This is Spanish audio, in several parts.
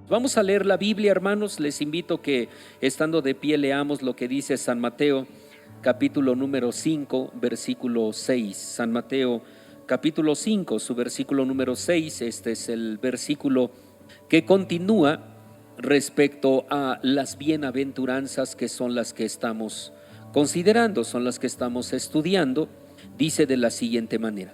Vamos a leer la Biblia, hermanos. Les invito que estando de pie leamos lo que dice San Mateo, capítulo número 5, versículo 6. San Mateo, capítulo 5, su versículo número 6. Este es el versículo que continúa respecto a las bienaventuranzas, que son las que estamos considerando, son las que estamos estudiando. Dice de la siguiente manera: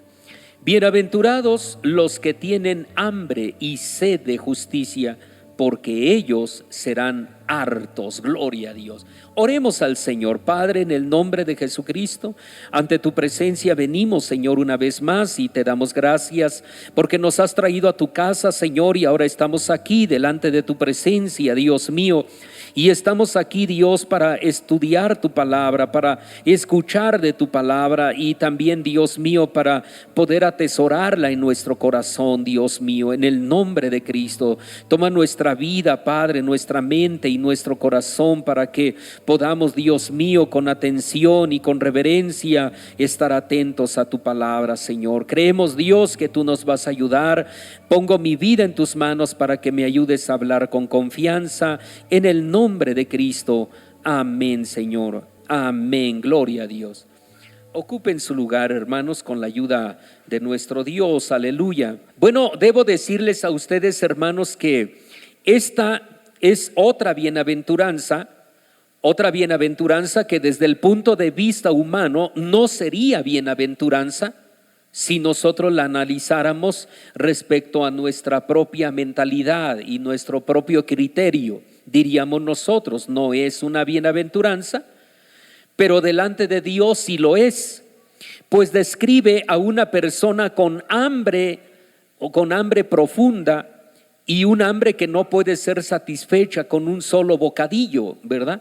bienaventurados los que tienen hambre y sed de justicia, porque ellos serán hartos. Gloria a Dios. Oremos al Señor. Padre, en el nombre de Jesucristo, ante tu presencia venimos, Señor, una vez más, y te damos gracias porque nos has traído a tu casa, Señor, y ahora estamos aquí delante de tu presencia, Dios mío. Y estamos aquí, Dios, para estudiar tu palabra, para escuchar de tu palabra, y también, Dios mío, para poder atesorarla en nuestro corazón, Dios mío. En el nombre de Cristo, toma nuestra vida, Padre, nuestra mente y nuestro corazón, para que podamos, Dios mío, con atención y con reverencia estar atentos a tu palabra, Señor. Creemos, Dios, que tú nos vas a ayudar. Pongo mi vida en tus manos para que me ayudes a hablar con confianza, en el nombre de Cristo. Amén, Señor. Amén. Gloria a Dios. Ocupen su lugar, hermanos, con la ayuda de nuestro Dios. Aleluya. Bueno, debo decirles a ustedes, hermanos, que esta es otra bienaventuranza que desde el punto de vista humano no sería bienaventuranza si nosotros la analizáramos respecto a nuestra propia mentalidad y nuestro propio criterio. Diríamos nosotros, no es una bienaventuranza, pero delante de Dios sí lo es, pues describe a una persona con hambre o con hambre profunda, y un hambre que no puede ser satisfecha con un solo bocadillo, ¿verdad?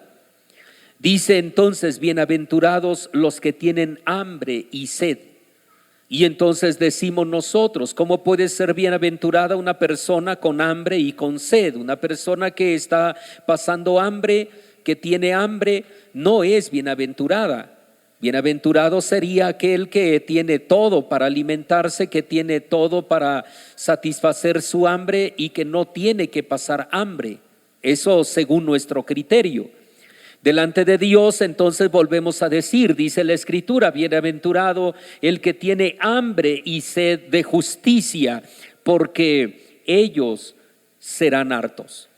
Dice entonces: bienaventurados los que tienen hambre y sed. Y entonces decimos nosotros, ¿cómo puede ser bienaventurada una persona con hambre y con sed? Una persona que está pasando hambre, que tiene hambre, no es bienaventurada. Bienaventurado sería aquel que tiene todo para alimentarse, que tiene todo para satisfacer su hambre y que no tiene que pasar hambre. Eso según nuestro criterio. Delante de Dios, entonces volvemos a decir, dice la Escritura: bienaventurado el que tiene hambre y sed de justicia, porque ellos serán hartos.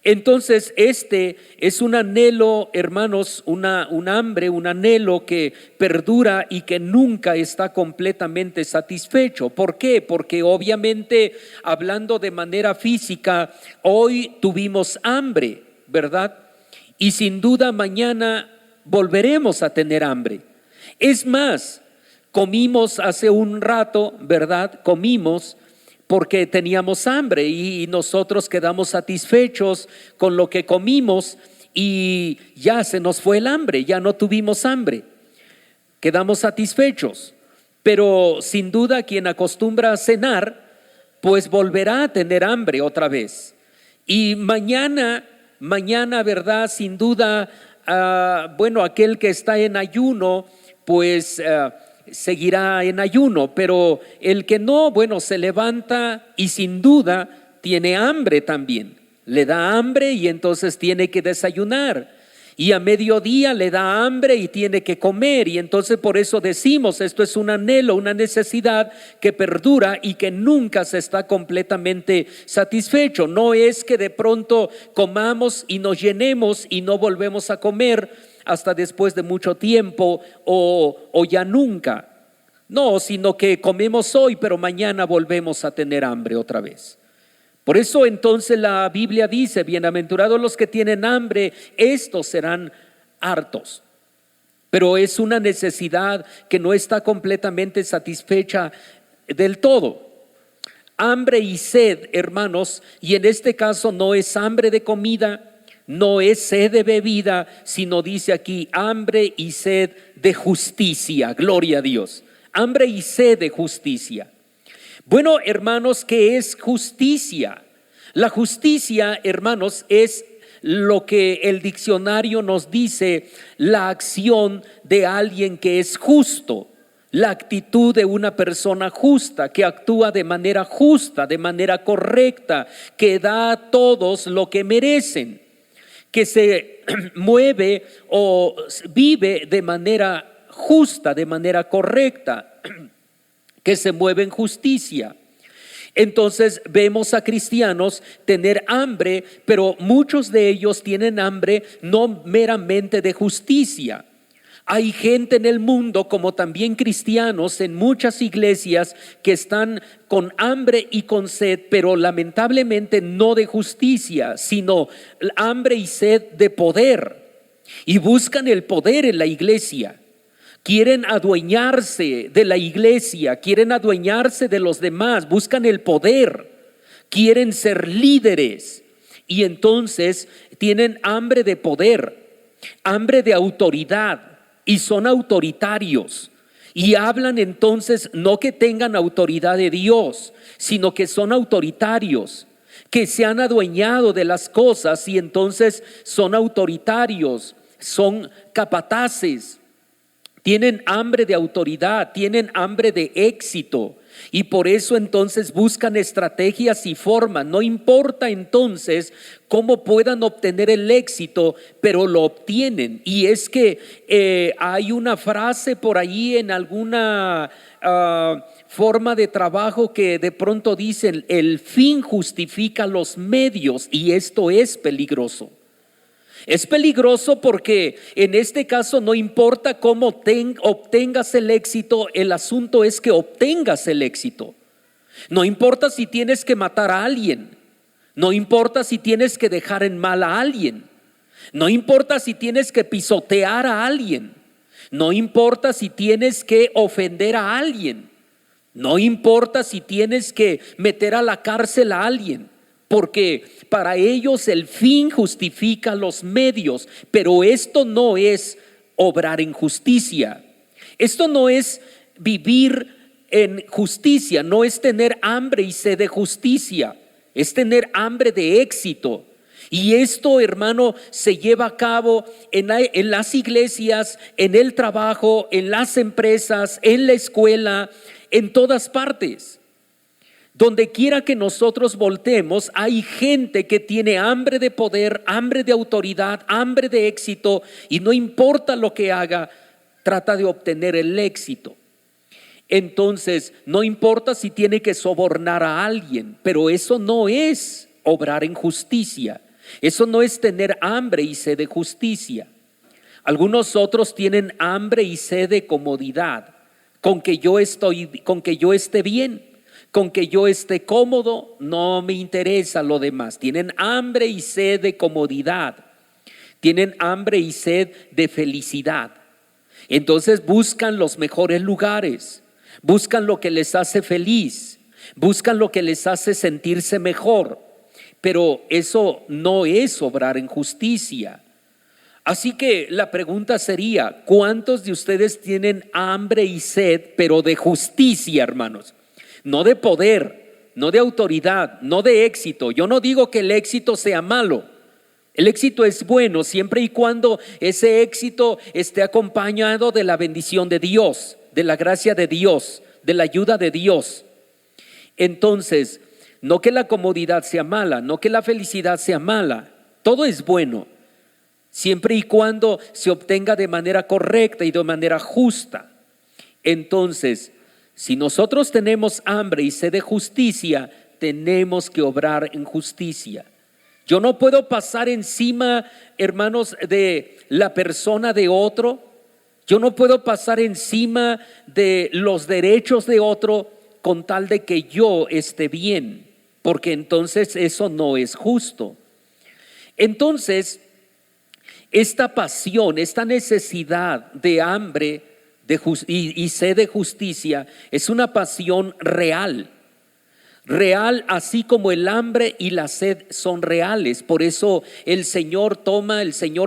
Entonces este es un anhelo, hermanos, un hambre, un anhelo que perdura y que nunca está completamente satisfecho. ¿Por qué? Porque obviamente, hablando de manera física, hoy tuvimos hambre, ¿verdad? Y sin duda mañana volveremos a tener hambre. Es más, comimos hace un rato, ¿verdad? Comimos porque teníamos hambre y nosotros quedamos satisfechos con lo que comimos y ya se nos fue el hambre, ya no tuvimos hambre, quedamos satisfechos. Pero sin duda quien acostumbra a cenar, pues volverá a tener hambre otra vez. Y mañana, ¿verdad? Sin duda, bueno, aquel que está en ayuno, pues seguirá en ayuno, pero el que no, bueno, se levanta y sin duda tiene hambre también. Le da hambre y entonces tiene que desayunar. Y a mediodía le da hambre y tiene que comer. Y entonces por eso decimos, esto es un anhelo, una necesidad que perdura y que nunca se está completamente satisfecho. No es que de pronto comamos y nos llenemos y no volvemos a comer hasta después de mucho tiempo o ya nunca. No, sino que comemos hoy, pero mañana volvemos a tener hambre otra vez. Por eso entonces la Biblia dice: bienaventurados los que tienen hambre, estos serán hartos. Pero es una necesidad que no está completamente satisfecha del todo. Hambre y sed, hermanos, y en este caso no es hambre de comida, no es sed de bebida, sino dice aquí hambre y sed de justicia. Gloria a Dios. Hambre y sed de justicia. Bueno, hermanos, ¿qué es justicia? La justicia, hermanos, es lo que el diccionario nos dice: la acción de alguien que es justo. la actitud de una persona justa, que actúa de manera justa, de manera correcta, que da a todos lo que merecen, que se mueve o vive de manera justa, de manera correcta, que se mueve en justicia. Entonces vemos a cristianos tener hambre, pero muchos de ellos tienen hambre no meramente de justicia. Hay gente en el mundo, como también cristianos en muchas iglesias, que están con hambre y con sed, pero lamentablemente no de justicia, sino hambre y sed de poder. Y buscan el poder en la iglesia. Quieren adueñarse de la iglesia, quieren adueñarse de los demás, buscan el poder, quieren ser líderes. Y entonces tienen hambre de poder, hambre de autoridad. Y son autoritarios y hablan entonces no que tengan autoridad de Dios, sino que son autoritarios, que se han adueñado de las cosas y entonces son autoritarios, son capataces, tienen hambre de autoridad, tienen hambre de éxito. Y por eso entonces buscan estrategias y formas. No importa entonces cómo puedan obtener el éxito, pero lo obtienen. Y es que hay una frase por ahí en alguna forma de trabajo que de pronto dicen: el fin justifica los medios, y esto es peligroso. Es peligroso porque en este caso no importa cómo obtengas el éxito, el asunto es que obtengas el éxito. No importa si tienes que matar a alguien, no importa si tienes que dejar en mal a alguien, no importa si tienes que pisotear a alguien, no importa si tienes que ofender a alguien, no importa si tienes que meter a la cárcel a alguien. Porque para ellos el fin justifica los medios, pero esto no es obrar en justicia. Esto no es vivir en justicia, no es tener hambre y sed de justicia, es tener hambre de éxito. Y esto, hermano, se lleva a cabo en las iglesias, en el trabajo, en las empresas, en la escuela, en todas partes. Donde quiera que nosotros voltemos, hay gente que tiene hambre de poder, hambre de autoridad, hambre de éxito, y no importa lo que haga, trata de obtener el éxito. Entonces, no importa si tiene que sobornar a alguien, pero eso no es obrar en justicia. Eso no es tener hambre y sed de justicia. Algunos otros tienen hambre y sed de comodidad, con que yo esté bien. Con que yo esté cómodo, no me interesa lo demás. Tienen hambre y sed de comodidad. Tienen hambre y sed de felicidad. Entonces buscan los mejores lugares. Buscan lo que les hace feliz. Buscan lo que les hace sentirse mejor. Pero eso no es obrar en justicia. Así que la pregunta sería: ¿cuántos de ustedes tienen hambre y sed, pero de justicia, hermanos? No de poder, no de autoridad, no de éxito. Yo no digo que el éxito sea malo. El éxito es bueno siempre y cuando ese éxito esté acompañado de la bendición de Dios, de la gracia de Dios, de la ayuda de Dios. Entonces, no que la comodidad sea mala, no que la felicidad sea mala. Todo es bueno siempre y cuando se obtenga de manera correcta y de manera justa. Entonces, si nosotros tenemos hambre y sed de justicia, tenemos que obrar en justicia. Yo no puedo pasar encima, hermanos, de la persona de otro. Yo no puedo pasar encima de los derechos de otro con tal de que yo esté bien, porque entonces eso no es justo. Entonces, esta pasión, esta necesidad de hambre y sed de justicia es una pasión real, así como el hambre y la sed son reales. Por eso el Señor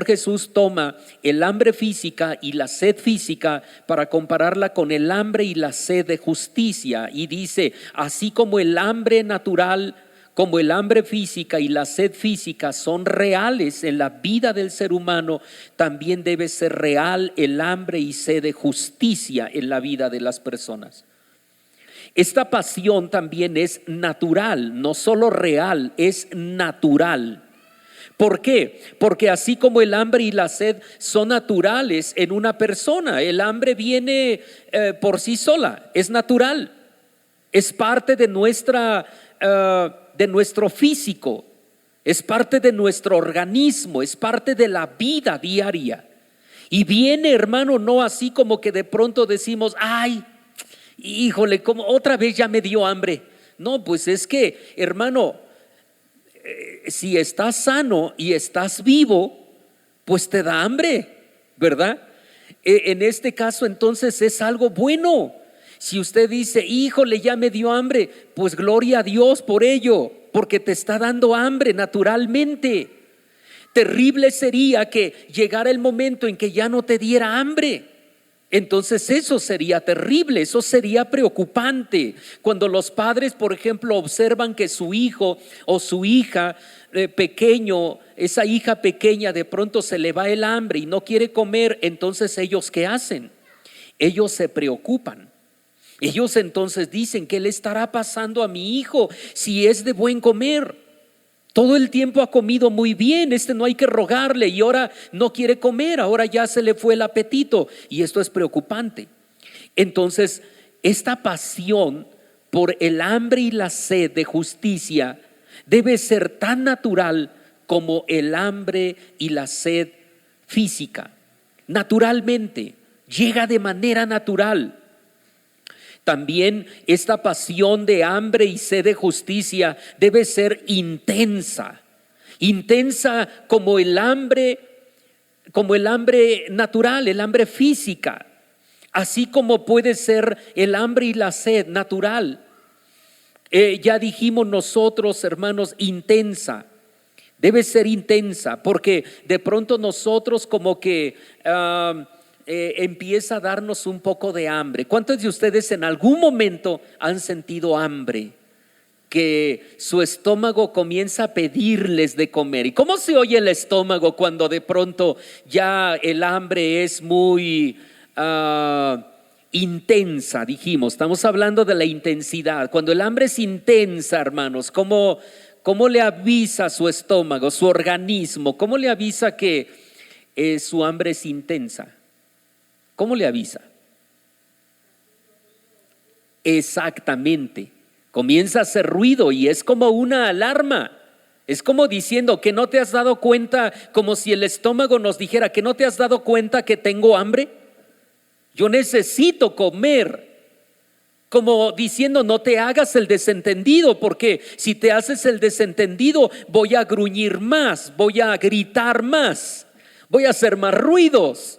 Jesús toma el hambre física y la sed física para compararla con el hambre y la sed de justicia, y dice: así como el hambre natural como el hambre física y la sed física son reales en la vida del ser humano, también debe ser real el hambre y sed de justicia en la vida de las personas. Esta pasión también es natural, no solo real, es natural. ¿Por qué? Porque así como el hambre y la sed son naturales en una persona, el hambre viene por sí sola, es natural, es parte de nuestro físico, es parte de nuestro organismo, es parte de la vida diaria. Y viene, hermano, no así como que de pronto decimos, ay, híjole, como otra vez ya me dio hambre. No, pues es que, hermano, si estás sano y estás vivo, pues te da hambre, ¿verdad? En este caso entonces es algo bueno. Si usted dice, híjole, ya me dio hambre, pues gloria a Dios por ello, porque te está dando hambre naturalmente. Terrible sería que llegara el momento en que ya no te diera hambre. Entonces eso sería terrible, eso sería preocupante. Cuando los padres, por ejemplo, observan que su hijo o su hija pequeño, esa hija pequeña de pronto se le va el hambre y no quiere comer, entonces ellos ¿qué hacen? Ellos se preocupan. Ellos entonces dicen, ¿qué le estará pasando a mi hijo si es de buen comer? Todo el tiempo ha comido muy bien, no hay que rogarle y ahora no quiere comer, ahora ya se le fue el apetito y esto es preocupante. Entonces, esta pasión por el hambre y la sed de justicia debe ser tan natural como el hambre y la sed física. Naturalmente, llega de manera natural. También esta pasión de hambre y sed de justicia debe ser intensa, intensa como el hambre natural, el hambre física, así como puede ser el hambre y la sed natural. Ya dijimos nosotros, hermanos, intensa. Debe ser intensa, porque de pronto nosotros como que empieza a darnos un poco de hambre. ¿Cuántos de ustedes en algún momento han sentido hambre? Que su estómago comienza a pedirles de comer. ¿Y cómo se oye el estómago cuando de pronto ya el hambre es muy intensa? Dijimos, estamos hablando de la intensidad. Cuando el hambre es intensa, hermanos, ¿cómo le avisa su estómago, su organismo? ¿Cómo le avisa que su hambre es intensa? ¿Cómo le avisa? Exactamente. Comienza a hacer ruido y es como una alarma. Es como diciendo que no te has dado cuenta, como si el estómago nos dijera que no te has dado cuenta que tengo hambre. Yo necesito comer. Como diciendo, no te hagas el desentendido, porque si te haces el desentendido voy a gruñir más, voy a gritar más, voy a hacer más ruidos.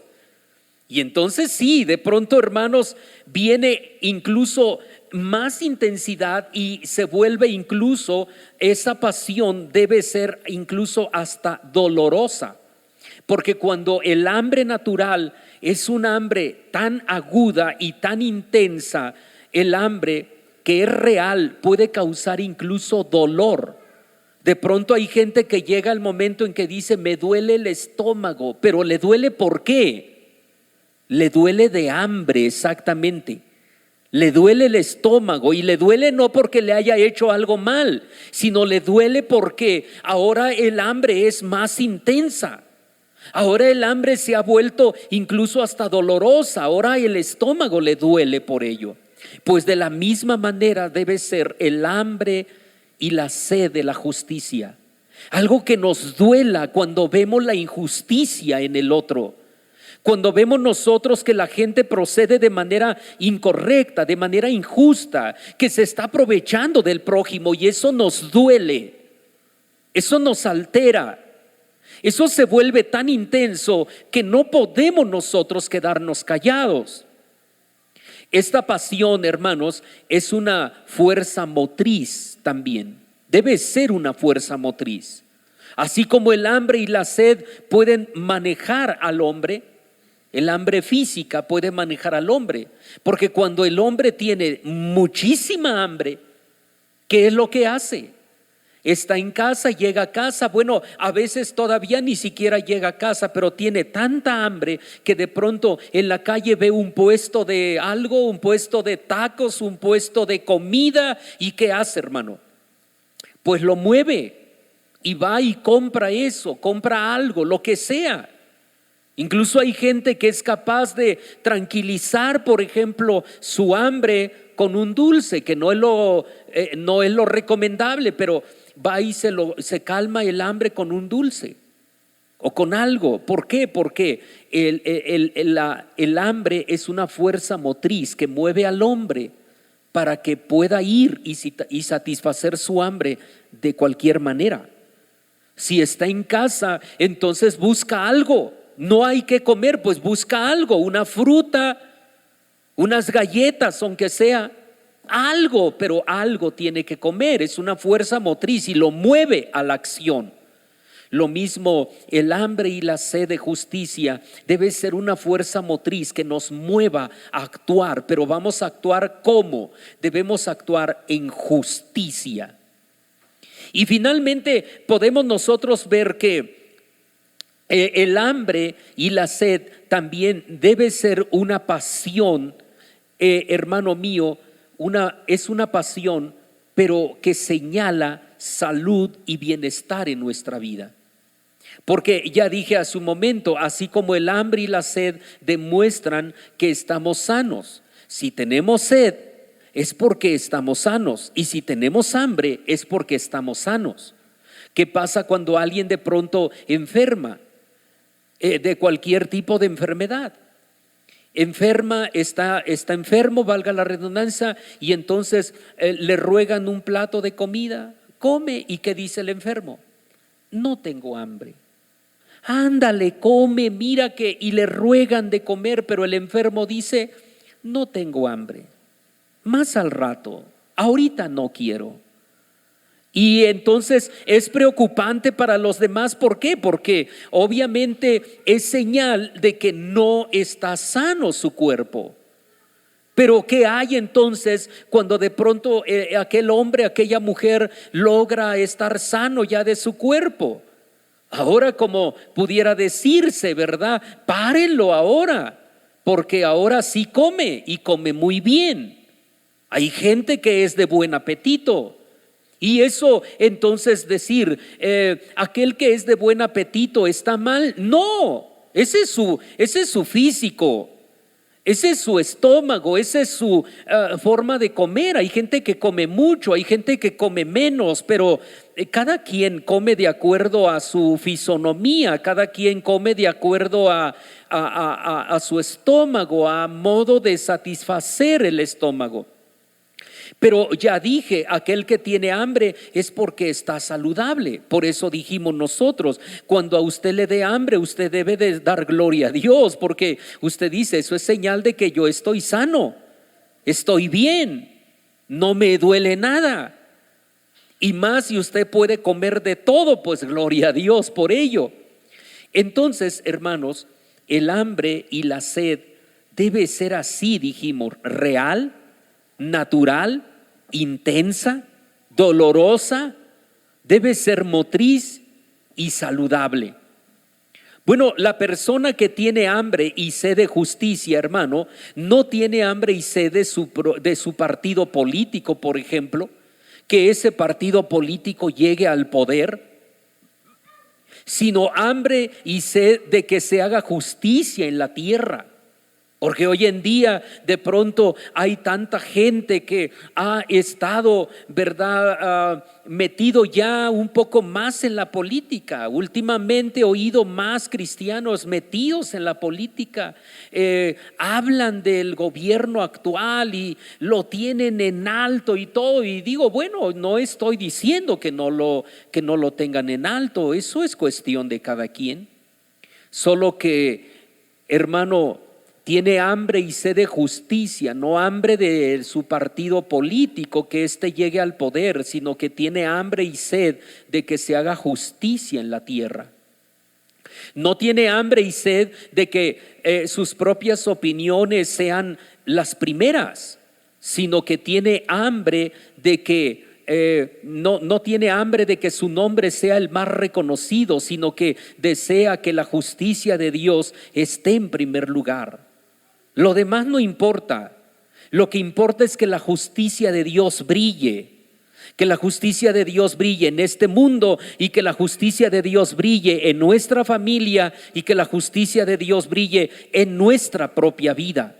Y entonces sí, de pronto, hermanos, viene incluso más intensidad y se vuelve incluso, esa pasión debe ser incluso hasta dolorosa. Porque cuando el hambre natural es un hambre tan aguda y tan intensa, el hambre que es real puede causar incluso dolor. De pronto hay gente que llega al momento en que dice, me duele el estómago, pero ¿le duele por qué? Le duele de hambre, exactamente. Le duele el estómago y le duele no porque le haya hecho algo mal, sino le duele porque ahora el hambre es más intensa. Ahora el hambre se ha vuelto incluso hasta dolorosa. Ahora el estómago le duele por ello. Pues de la misma manera debe ser el hambre y la sed de la justicia. Algo que nos duela cuando vemos la injusticia en el otro. Cuando vemos nosotros que la gente procede de manera incorrecta, de manera injusta, que se está aprovechando del prójimo, y eso nos duele, eso nos altera, eso se vuelve tan intenso que no podemos nosotros quedarnos callados. Esta pasión, hermanos, es una fuerza motriz también, debe ser una fuerza motriz. Así como el hambre y la sed pueden manejar al hombre, el hambre física puede manejar al hombre, porque cuando el hombre tiene muchísima hambre, ¿qué es lo que hace? Está en casa, llega a casa, bueno, a veces todavía ni siquiera llega a casa, pero tiene tanta hambre que de pronto en la calle ve un puesto de algo, un puesto de tacos, un puesto de comida. ¿Y qué hace, hermano? Pues lo mueve y va y compra eso, compra algo, lo que sea. Incluso hay gente que es capaz de tranquilizar, por ejemplo, su hambre con un dulce, que no es lo recomendable, pero va y se calma el hambre con un dulce o con algo. ¿Por qué? Porque el hambre es una fuerza motriz que mueve al hombre para que pueda ir y satisfacer su hambre de cualquier manera. Si está en casa, entonces busca algo. No hay que comer, pues busca algo, una fruta, unas galletas, aunque sea algo, pero algo tiene que comer. Es una fuerza motriz y lo mueve a la acción. Lo mismo, el hambre y la sed de justicia debe ser una fuerza motriz que nos mueva a actuar. Pero vamos a actuar ¿cómo? Debemos actuar en justicia. Y finalmente podemos nosotros ver que el hambre y la sed también debe ser una pasión, hermano mío, es una pasión, pero que señala salud y bienestar en nuestra vida. Porque ya dije hace un momento, así como el hambre y la sed demuestran que estamos sanos. Si tenemos sed, es porque estamos sanos. Y si tenemos hambre, es porque estamos sanos. ¿Qué pasa cuando alguien de pronto enferma? De cualquier tipo de enfermedad. Está enfermo, valga la redundancia, y entonces le ruegan un plato de comida, come. ¿Y qué dice el enfermo? No tengo hambre. Ándale, come, mira que, y le ruegan de comer, pero el enfermo dice, no tengo hambre, más al rato, ahorita no quiero. Y entonces es preocupante para los demás. ¿Por qué? Porque obviamente es señal de que no está sano su cuerpo. Pero ¿qué hay entonces cuando de pronto aquel hombre, aquella mujer logra estar sano ya de su cuerpo? Ahora, como pudiera decirse, ¿verdad? Párenlo ahora, porque ahora sí come y come muy bien. Hay gente que es de buen apetito. Y eso entonces decir, aquel que es de buen apetito está mal. No, ese es su físico, ese es su estómago, esa es su forma de comer. Hay gente que come mucho, hay gente que come menos, pero cada quien come de acuerdo a su fisonomía, cada quien come de acuerdo a su estómago, a modo de satisfacer el estómago. Pero ya dije, aquel que tiene hambre es porque está saludable. Por eso dijimos nosotros, cuando a usted le dé hambre, usted debe de dar gloria a Dios, porque usted dice, eso es señal de que yo estoy sano, estoy bien, no me duele nada. Y más si usted puede comer de todo, pues gloria a Dios por ello. Entonces, hermanos, el hambre y la sed debe ser así, dijimos, real, natural, intensa, dolorosa, debe ser motriz y saludable. Bueno, la persona que tiene hambre y sed de justicia, hermano, no tiene hambre y sed de su partido político, por ejemplo, que ese partido político llegue al poder, sino hambre y sed de que se haga justicia en la tierra. Porque hoy en día de pronto hay tanta gente que ha estado, ¿verdad?, metido ya un poco más en la política. Últimamente he oído más cristianos metidos en la política. Hablan del gobierno actual y lo tienen en alto y todo. Y digo, bueno, no estoy diciendo que no lo tengan en alto. Eso es cuestión de cada quien. Solo que, hermano, tiene hambre y sed de justicia, no hambre de su partido político, que éste llegue al poder, sino que tiene hambre y sed de que se haga justicia en la tierra. No tiene hambre y sed de que sus propias opiniones sean las primeras, sino que tiene hambre de que no tiene hambre de que su nombre sea el más reconocido, sino que desea que la justicia de Dios esté en primer lugar. Lo demás no importa. Lo que importa es que la justicia de Dios brille. Que la justicia de Dios brille en este mundo y que la justicia de Dios brille en nuestra familia y que la justicia de Dios brille en nuestra propia vida.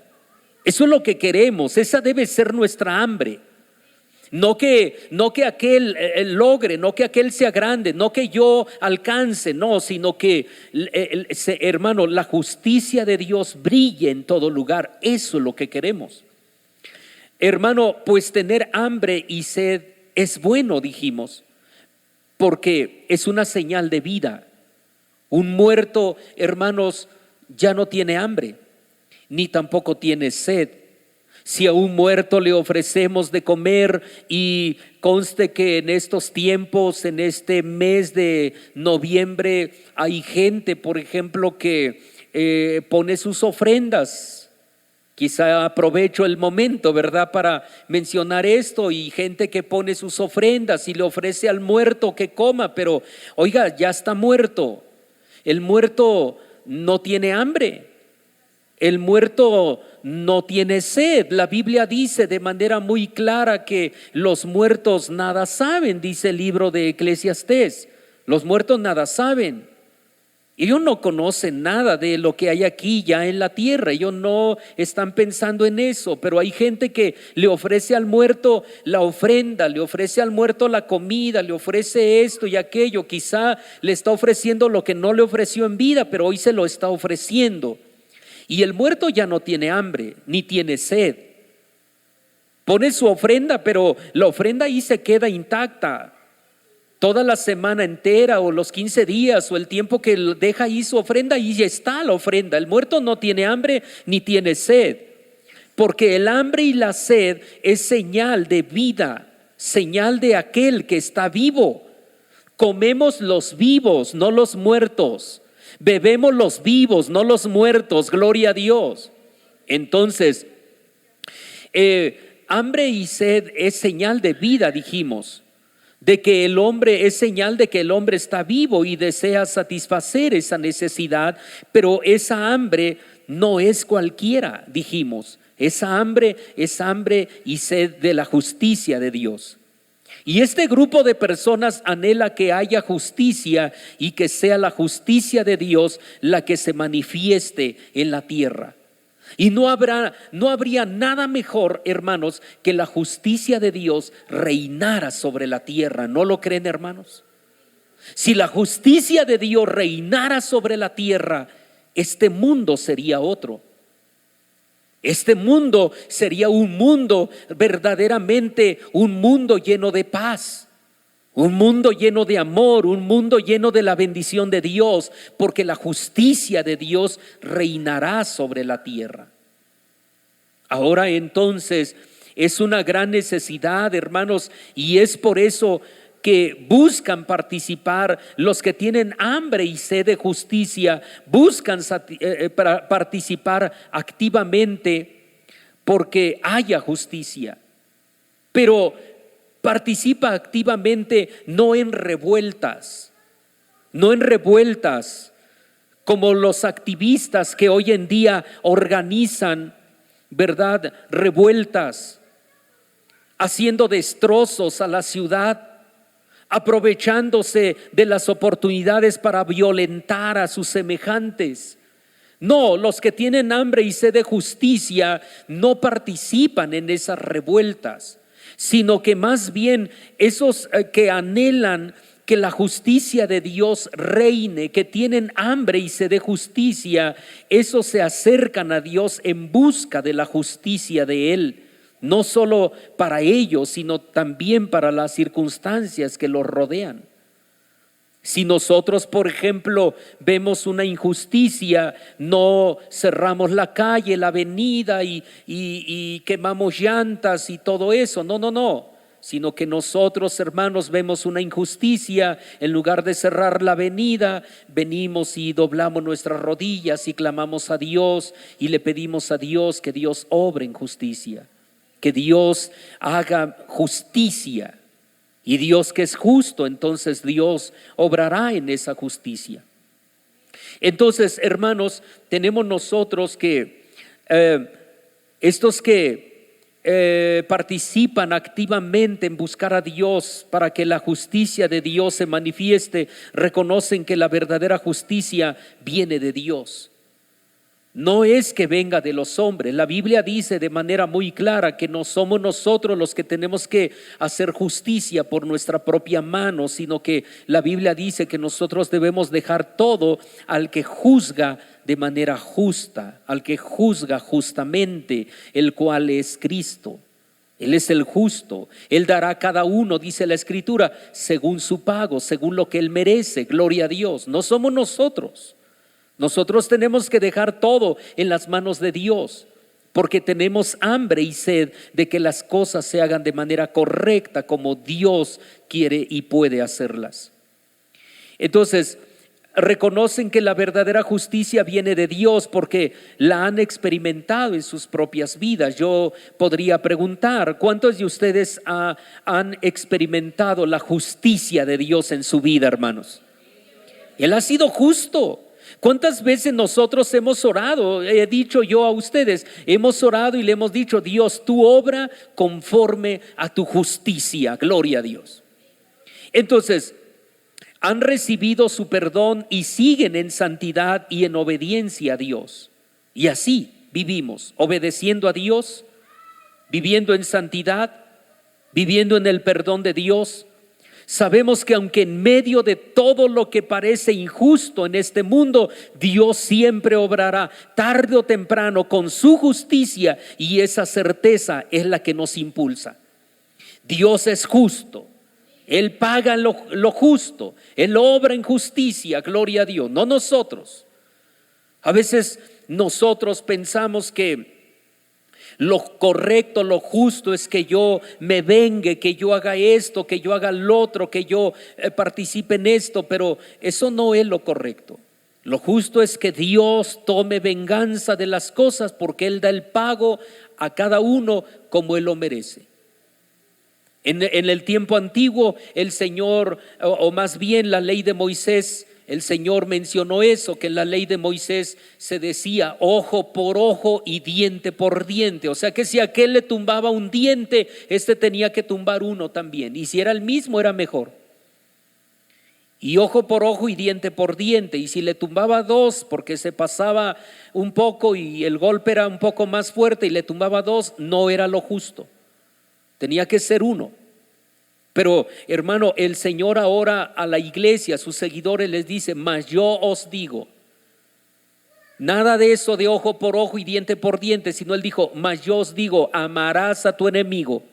Eso es lo que queremos, esa debe ser nuestra hambre. No que aquel logre, no que aquel sea grande, no que yo alcance, no, sino que, hermano, la justicia de Dios brille en todo lugar. Eso es lo que queremos. Hermano, pues tener hambre y sed es bueno, dijimos, porque es una señal de vida. Un muerto, hermanos, ya no tiene hambre, ni tampoco tiene sed. Si a un muerto le ofrecemos de comer, y conste que en estos tiempos, en este mes de noviembre, hay gente, por ejemplo, que pone sus ofrendas. Quizá aprovecho el momento, ¿verdad?, para mencionar esto, y gente que pone sus ofrendas y le ofrece al muerto que coma, pero oiga, ya está muerto. El muerto no tiene hambre. El muerto no tiene sed. La Biblia dice de manera muy clara que los muertos nada saben, dice el libro de Eclesiastés. Los muertos nada saben. Ellos no conocen nada de lo que hay aquí ya en la tierra. Ellos no están pensando en eso. Pero hay gente que le ofrece al muerto la ofrenda, le ofrece al muerto la comida, le ofrece esto y aquello. Quizá le está ofreciendo lo que no le ofreció en vida, pero hoy se lo está ofreciendo. Y el muerto ya no tiene hambre, ni tiene sed. Pone su ofrenda, pero la ofrenda ahí se queda intacta. Toda la semana entera o los 15 días o el tiempo que deja ahí su ofrenda, ahí ya está la ofrenda. El muerto no tiene hambre ni tiene sed, porque el hambre y la sed es señal de vida, señal de aquel que está vivo. Comemos los vivos, no los muertos. Bebemos los vivos, no los muertos, gloria a Dios. Entonces, hambre y sed es señal de vida, dijimos, de que el hombre, es señal de que el hombre está vivo y desea satisfacer esa necesidad, pero esa hambre no es cualquiera, dijimos. Esa hambre es hambre y sed de la justicia de Dios. Y este grupo de personas anhela que haya justicia y que sea la justicia de Dios la que se manifieste en la tierra. Y no habría nada mejor, hermanos, que la justicia de Dios reinara sobre la tierra. ¿No lo creen, hermanos? Si la justicia de Dios reinara sobre la tierra, este mundo sería otro. Este mundo sería un mundo verdaderamente, un mundo lleno de paz, un mundo lleno de amor, un mundo lleno de la bendición de Dios, porque la justicia de Dios reinará sobre la tierra. Ahora entonces es una gran necesidad, hermanos, y es por eso que buscan participar, los que tienen hambre y sed de justicia, buscan participar activamente porque haya justicia. Pero participa activamente no en revueltas, como los activistas que hoy en día organizan, ¿verdad?, revueltas, haciendo destrozos a la ciudad, aprovechándose de las oportunidades para violentar a sus semejantes. No, los que tienen hambre y sed de justicia no participan en esas revueltas, sino que más bien esos que anhelan que la justicia de Dios reine, que tienen hambre y sed de justicia, esos se acercan a Dios en busca de la justicia de Él. No solo para ellos, sino también para las circunstancias que los rodean. Si nosotros, por ejemplo, vemos una injusticia, no cerramos la calle, la avenida y quemamos llantas y todo eso. No. Sino que nosotros, hermanos, vemos una injusticia, en lugar de cerrar la avenida, venimos y doblamos nuestras rodillas y clamamos a Dios y le pedimos a Dios que Dios obre en justicia. Que Dios haga justicia. Y Dios que es justo, entonces Dios obrará en esa justicia. Entonces, hermanos, tenemos nosotros que estos que participan activamente en buscar a Dios para que la justicia de Dios se manifieste, reconocen que la verdadera justicia viene de Dios. No es que venga de los hombres. La Biblia dice de manera muy clara que no somos nosotros los que tenemos que hacer justicia por nuestra propia mano, sino que la Biblia dice que nosotros debemos dejar todo al que juzga de manera justa, al que juzga justamente, el cual es Cristo. Él es el justo. Él dará a cada uno, dice la Escritura, según su pago, según lo que él merece. Gloria a Dios. No somos nosotros. Nosotros tenemos que dejar todo en las manos de Dios, porque tenemos hambre y sed de que las cosas se hagan de manera correcta como Dios quiere y puede hacerlas. Entonces, reconocen que la verdadera justicia viene de Dios porque la han experimentado en sus propias vidas. Yo podría preguntar, ¿cuántos de ustedes han experimentado la justicia de Dios en su vida, hermanos? Él ha sido justo. ¿Cuántas veces nosotros hemos orado? He dicho yo a ustedes, hemos orado y le hemos dicho: Dios, tú obra conforme a tu justicia. Gloria a Dios. Entonces, han recibido su perdón y siguen en santidad y en obediencia a Dios. Y así vivimos, obedeciendo a Dios, viviendo en santidad, viviendo en el perdón de Dios. Sabemos que aunque en medio de todo lo que parece injusto en este mundo, Dios siempre obrará tarde o temprano con su justicia, y esa certeza es la que nos impulsa. Dios es justo. Él paga lo justo. Él obra en justicia, gloria a Dios, no nosotros. A veces nosotros pensamos que lo correcto, lo justo es que yo me vengue, que yo haga esto, que yo haga lo otro, que yo participe en esto, pero eso no es lo correcto. Lo justo es que Dios tome venganza de las cosas, porque Él da el pago a cada uno como Él lo merece. En el tiempo antiguo, el Señor, o más bien la ley de Moisés, el Señor mencionó eso, que en la ley de Moisés se decía ojo por ojo y diente por diente. O sea que si a aquel le tumbaba un diente, este tenía que tumbar uno también. Y si era el mismo, era mejor. Y ojo por ojo y diente por diente. Y si le tumbaba dos, porque se pasaba un poco y el golpe era un poco más fuerte, y le tumbaba dos, no era lo justo. Tenía que ser uno. Pero hermano, el Señor ahora a la iglesia, a sus seguidores, les dice: mas yo os digo, nada de eso de ojo por ojo y diente por diente, sino Él dijo: mas yo os digo, amarás a tu enemigo.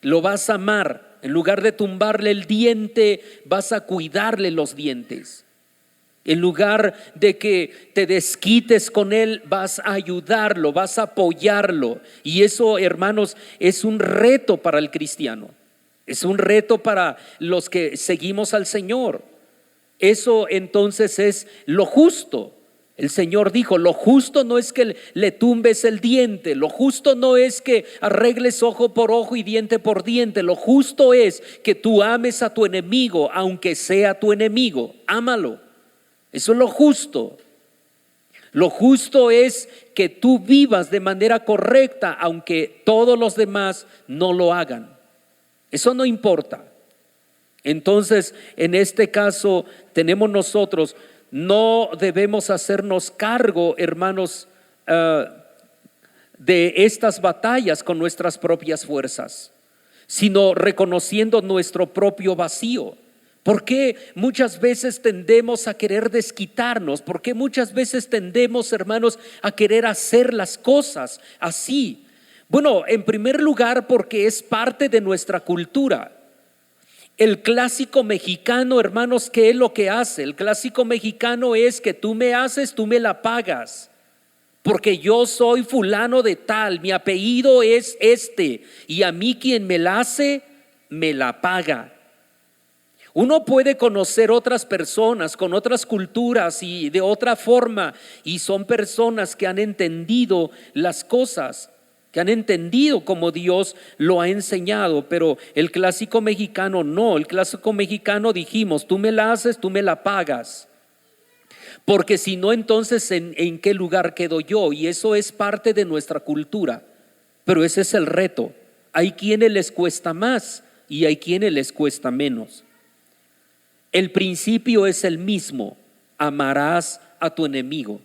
Lo vas a amar. En lugar de tumbarle el diente, vas a cuidarle los dientes. En lugar de que te desquites con él, vas a ayudarlo, vas a apoyarlo. Y eso, hermanos, es un reto para el cristiano. Es un reto para los que seguimos al Señor. Eso entonces es lo justo. El Señor dijo: lo justo no es que le tumbes el diente, lo justo no es que arregles ojo por ojo y diente por diente. Lo justo es que tú ames a tu enemigo, aunque sea tu enemigo. Ámalo. Eso es lo justo. Lo justo es que tú vivas de manera correcta, aunque todos los demás no lo hagan. Eso no importa. Entonces, en este caso, tenemos nosotros, no debemos hacernos cargo, hermanos, de estas batallas con nuestras propias fuerzas, sino reconociendo nuestro propio vacío. ¿Por qué muchas veces tendemos a querer desquitarnos? ¿Por qué muchas veces tendemos, hermanos, a querer hacer las cosas así? Bueno, en primer lugar, porque es parte de nuestra cultura. El clásico mexicano, hermanos, ¿qué es lo que hace? El clásico mexicano es que tú me haces, tú me la pagas. Porque yo soy fulano de tal, mi apellido es este, y a mí quien me la hace, me la paga. Uno puede conocer otras personas con otras culturas y de otra forma, y son personas que han entendido las cosas, que han entendido como Dios lo ha enseñado, pero el clásico mexicano no. El clásico mexicano dijimos: tú me la haces, tú me la pagas, porque si no, entonces ¿en qué lugar quedo yo? Y eso es parte de nuestra cultura, pero ese es el reto. Hay quienes les cuesta más y hay quienes les cuesta menos. El principio es el mismo: amarás a tu enemigo.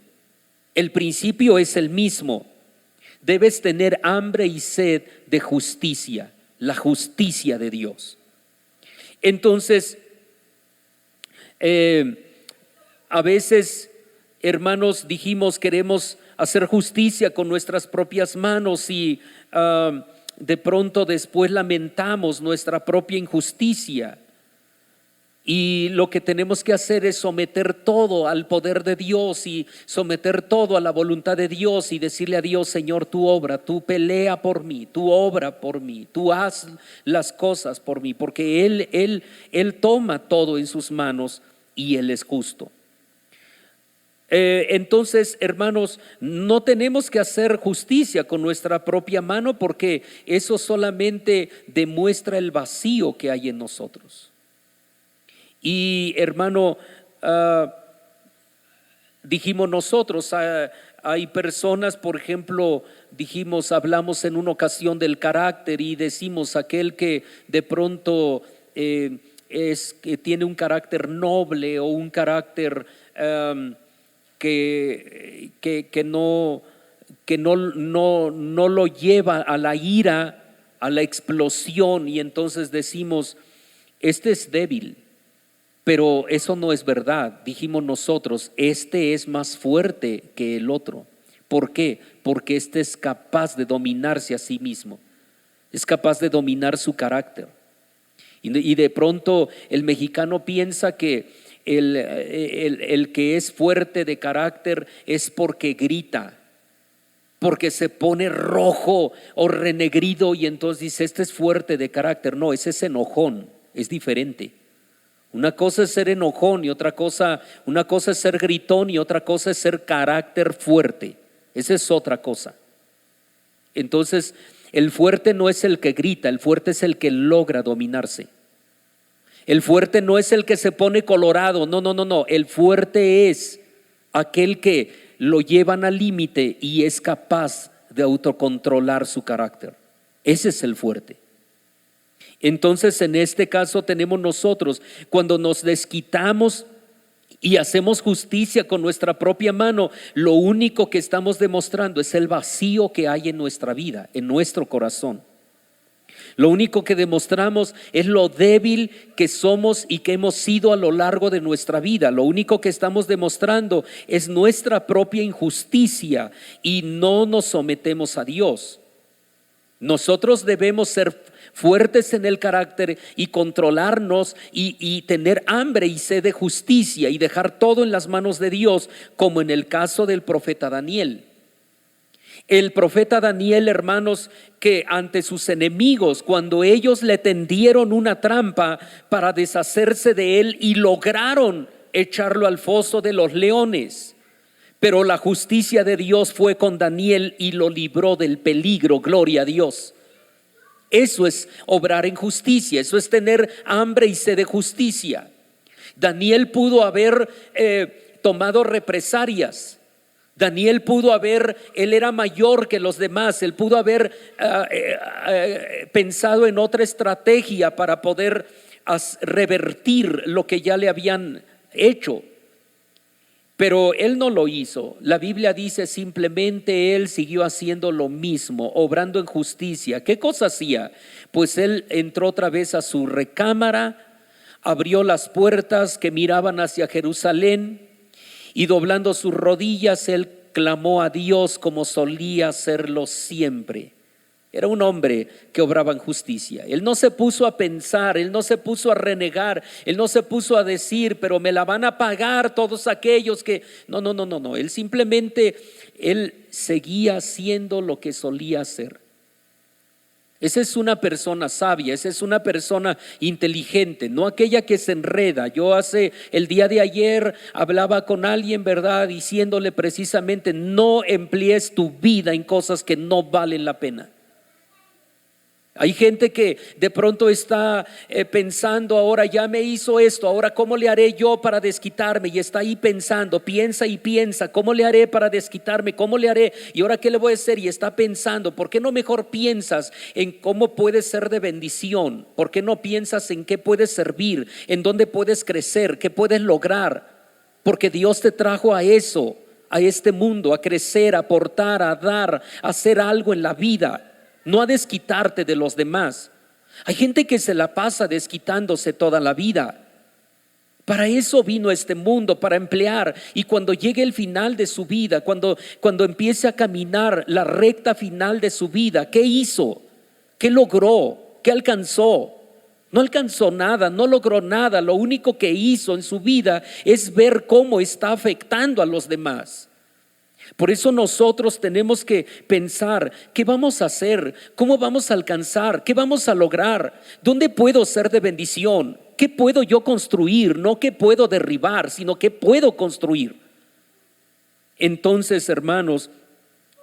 El principio es el mismo. Debes tener hambre y sed de justicia, la justicia de Dios. Entonces, a veces, hermanos, dijimos queremos hacer justicia con nuestras propias manos y de pronto después lamentamos nuestra propia injusticia. Y lo que tenemos que hacer es someter todo al poder de Dios y someter todo a la voluntad de Dios y decirle a Dios: Señor, tú obra, tú pelea por mí, tú obra por mí, tú haz las cosas por mí, porque Él toma todo en sus manos y Él es justo. Entonces, hermanos, no tenemos que hacer justicia con nuestra propia mano, porque eso solamente demuestra el vacío que hay en nosotros. Y hermano, dijimos nosotros, hay personas, por ejemplo, hablamos en una ocasión del carácter y decimos aquel que de pronto que tiene un carácter noble o un carácter que no lo lleva a la ira, a la explosión, y entonces decimos: este es débil. Pero eso no es verdad. Dijimos nosotros: este es más fuerte que el otro. ¿Por qué? Porque este es capaz de dominarse a sí mismo, es capaz de dominar su carácter. Y de pronto el mexicano piensa que el que es fuerte de carácter es porque grita, porque se pone rojo o renegrido, y entonces dice: este es fuerte de carácter. No, ese es enojón, es diferente. Una cosa es ser enojón y una cosa es ser gritón y otra cosa es ser carácter fuerte. Esa es otra cosa. Entonces, el fuerte no es el que grita, el fuerte es el que logra dominarse. El fuerte no es el que se pone colorado, no. El fuerte es aquel que lo llevan al límite y es capaz de autocontrolar su carácter. Ese es el fuerte. Entonces, en este caso tenemos nosotros, cuando nos desquitamos y hacemos justicia con nuestra propia mano, lo único que estamos demostrando es el vacío que hay en nuestra vida, en nuestro corazón. Lo único que demostramos es lo débil que somos y que hemos sido a lo largo de nuestra vida. Lo único que estamos demostrando es nuestra propia injusticia y no nos sometemos a Dios. Nosotros debemos ser fuertes en el carácter y controlarnos y tener hambre y sed de justicia y dejar todo en las manos de Dios, como en el caso del profeta Daniel. El profeta Daniel, hermanos, que ante sus enemigos, cuando ellos le tendieron una trampa para deshacerse de él y lograron echarlo al foso de los leones, pero la justicia de Dios fue con Daniel y lo libró del peligro. Gloria a Dios. Eso es obrar en justicia, eso es tener hambre y sed de justicia. Daniel pudo haber tomado represalias. Daniel él era mayor que los demás, él pudo haber pensado en otra estrategia para poder revertir lo que ya le habían hecho. Pero él no lo hizo. La Biblia dice simplemente él siguió haciendo lo mismo, obrando en justicia. ¿Qué cosa hacía? Pues él entró otra vez a su recámara, abrió las puertas que miraban hacia Jerusalén y doblando sus rodillas él clamó a Dios como solía hacerlo siempre. Era un hombre que obraba en justicia. Él no se puso a pensar, él no se puso a renegar, él no se puso a decir: pero me la van a pagar todos aquellos que… No. Él simplemente, él seguía haciendo lo que solía hacer. Esa es una persona sabia, esa es una persona inteligente, no aquella que se enreda. Yo el día de ayer hablaba con alguien, ¿verdad? Diciéndole precisamente, no emplees tu vida en cosas que no valen la pena. Hay gente que de pronto está pensando, ahora ya me hizo esto, ahora ¿cómo le haré yo para desquitarme? Y está ahí pensando, piensa y piensa, ¿cómo le haré para desquitarme? ¿Cómo le haré? ¿Y ahora qué le voy a hacer? Y está pensando, ¿por qué no mejor piensas en cómo puedes ser de bendición? ¿Por qué no piensas en qué puedes servir? ¿En dónde puedes crecer? ¿Qué puedes lograr? Porque Dios te trajo a eso, a este mundo, a crecer, a aportar, a dar, a hacer algo en la vida. No a desquitarte de los demás. Hay gente que se la pasa desquitándose toda la vida. Para eso vino a este mundo, para emplear. Y cuando llegue el final de su vida, cuando empiece a caminar la recta final de su vida, ¿qué hizo? ¿Qué logró? ¿Qué alcanzó? No alcanzó nada, no logró nada. Lo único que hizo en su vida es ver cómo está afectando a los demás. Por eso nosotros tenemos que pensar, ¿qué vamos a hacer? ¿Cómo vamos a alcanzar? ¿Qué vamos a lograr? ¿Dónde puedo ser de bendición? ¿Qué puedo yo construir? No qué puedo derribar, sino qué puedo construir. Entonces, hermanos,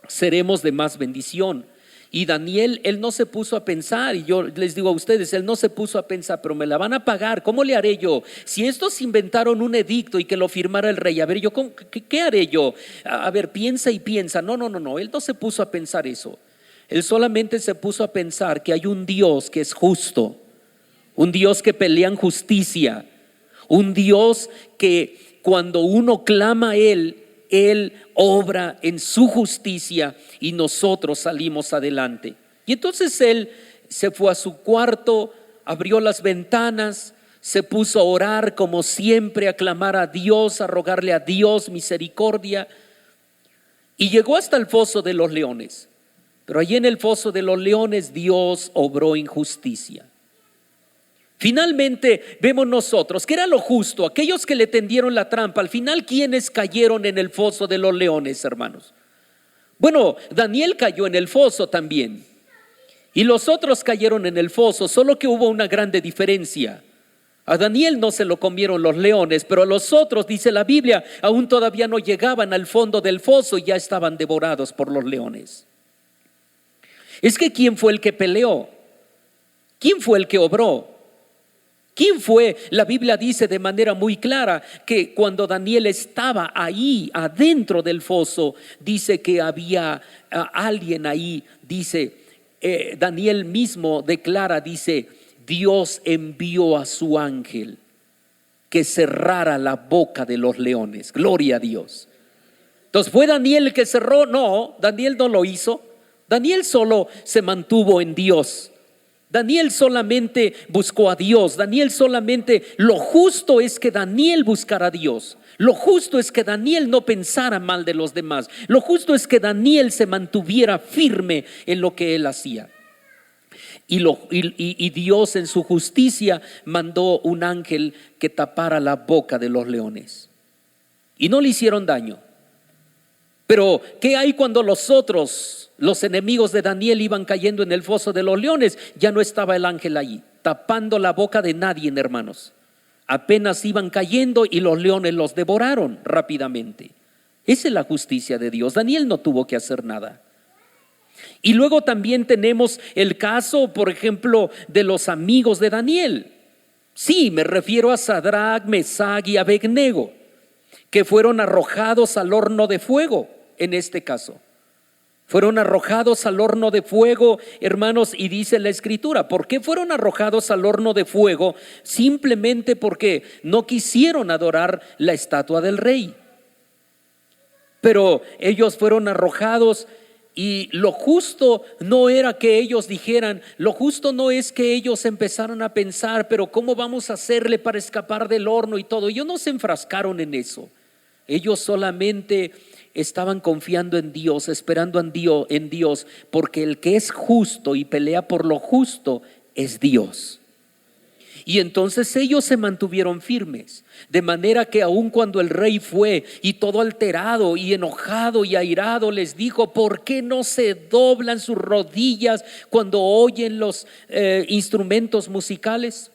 seremos de más bendición. Y Daniel, él no se puso a pensar, y yo les digo a ustedes, él no se puso a pensar, pero me la van a pagar, ¿cómo le haré yo? Si estos inventaron un edicto y que lo firmara el rey, a ver, yo ¿qué haré yo? A ver, piensa y piensa. No, él no se puso a pensar eso. Él solamente se puso a pensar que hay un Dios que es justo, un Dios que pelea en justicia, un Dios que cuando uno clama a Él obra en su justicia y nosotros salimos adelante. Y entonces él se fue a su cuarto, abrió las ventanas, se puso a orar como siempre, a clamar a Dios, a rogarle a Dios misericordia, y llegó hasta el foso de los leones. Pero allí en el foso de los leones Dios obró injusticia. Finalmente vemos nosotros que era lo justo, aquellos que le tendieron la trampa. Al final, ¿quiénes cayeron en el foso de los leones, hermanos? Bueno, Daniel cayó en el foso también, y los otros cayeron en el foso, solo que hubo una grande diferencia. A Daniel no se lo comieron los leones, pero a los otros, dice la Biblia, aún todavía no llegaban al fondo del foso y ya estaban devorados por los leones. Es que ¿quién fue el que peleó? ¿Quién fue el que obró? ¿Quién fue? La Biblia dice de manera muy clara que cuando Daniel estaba ahí adentro del foso, dice que había alguien ahí. Dice, Daniel mismo declara, dice, Dios envió a su ángel que cerrara la boca de los leones. Gloria a Dios. Entonces, ¿fue Daniel el que cerró? No, Daniel no lo hizo. Daniel solo se mantuvo en Dios. Daniel solamente buscó a Dios. Daniel solamente, lo justo es que Daniel buscara a Dios. Lo justo es que Daniel no pensara mal de los demás. Lo justo es que Daniel se mantuviera firme en lo que él hacía. Y Dios en su justicia mandó un ángel que tapara la boca de los leones. Y no le hicieron daño. Pero ¿qué hay cuando los enemigos de Daniel iban cayendo en el foso de los leones? Ya no estaba el ángel ahí, tapando la boca de nadie, hermanos. Apenas iban cayendo y los leones los devoraron rápidamente. Esa es la justicia de Dios. Daniel no tuvo que hacer nada. Y luego también tenemos el caso, por ejemplo, de los amigos de Daniel. Sí, me refiero a Sadrach, Mesach y Abednego, que fueron arrojados al horno de fuego. En este caso fueron arrojados al horno de fuego, hermanos, y dice la Escritura, ¿por qué fueron arrojados al horno de fuego? Simplemente porque no quisieron adorar la estatua del rey. Pero ellos fueron arrojados, y lo justo no era que ellos dijeran, lo justo no es que ellos empezaran a pensar, pero ¿cómo vamos a hacerle para escapar del horno y todo? Ellos no se enfrascaron en eso. Ellos solamente estaban confiando en Dios, esperando en Dios, porque el que es justo y pelea por lo justo es Dios. Y entonces ellos se mantuvieron firmes, de manera que aun cuando el rey fue y todo alterado y enojado y airado les dijo: ¿por qué no se doblan sus rodillas cuando oyen los instrumentos musicales?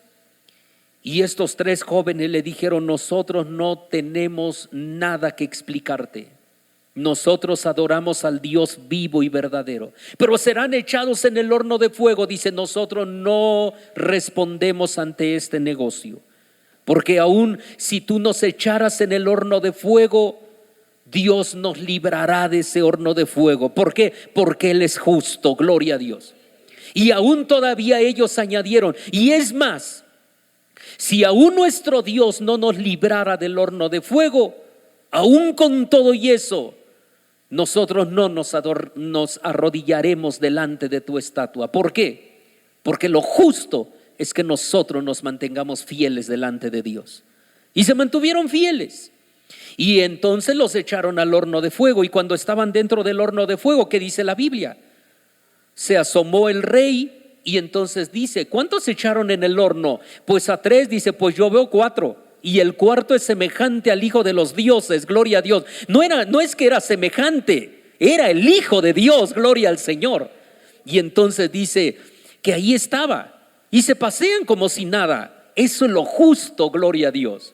Y estos tres jóvenes le dijeron: nosotros no tenemos nada que explicarte. Nosotros adoramos al Dios vivo y verdadero. Pero serán echados en el horno de fuego. Dice: nosotros no respondemos ante este negocio, porque aun si tú nos echaras en el horno de fuego, Dios nos librará de ese horno de fuego. ¿Por qué? Porque Él es justo, gloria a Dios. Y aún todavía ellos añadieron: y es más, si aún nuestro Dios no nos librara del horno de fuego, aún con todo y eso, nosotros no nos arrodillaremos delante de tu estatua. ¿Por qué? Porque lo justo es que nosotros nos mantengamos fieles delante de Dios. Y se mantuvieron fieles. Y entonces los echaron al horno de fuego. Y cuando estaban dentro del horno de fuego, ¿qué dice la Biblia? Se asomó el rey y entonces dice: ¿cuántos se echaron en el horno? Pues a 3. Dice: pues yo veo 4. Y el cuarto es semejante al Hijo de los dioses, gloria a Dios. No es que era semejante, era el Hijo de Dios, gloria al Señor. Y entonces dice que ahí estaba y se pasean como si nada. Eso es lo justo, gloria a Dios.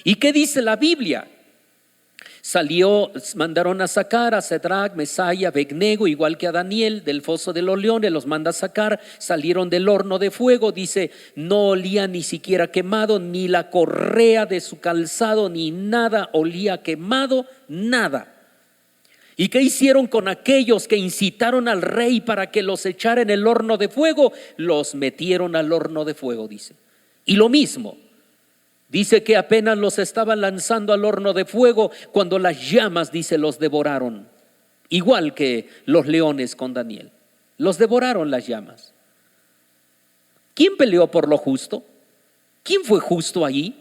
¿Y qué dice la Biblia? Mandaron a sacar a Sadrach, Mesach y Abednego, igual que a Daniel, del foso de los leones. Los manda a sacar, salieron del horno de fuego. Dice: no olía ni siquiera quemado, ni la correa de su calzado, ni nada olía quemado, nada. ¿Y qué hicieron con aquellos que incitaron al rey para que los echara en el horno de fuego? Los metieron al horno de fuego, dice. Y lo mismo, dice que apenas los estaban lanzando al horno de fuego, cuando las llamas, dice, los devoraron. Igual que los leones con Daniel, los devoraron las llamas. ¿Quién peleó por lo justo? ¿Quién fue justo allí?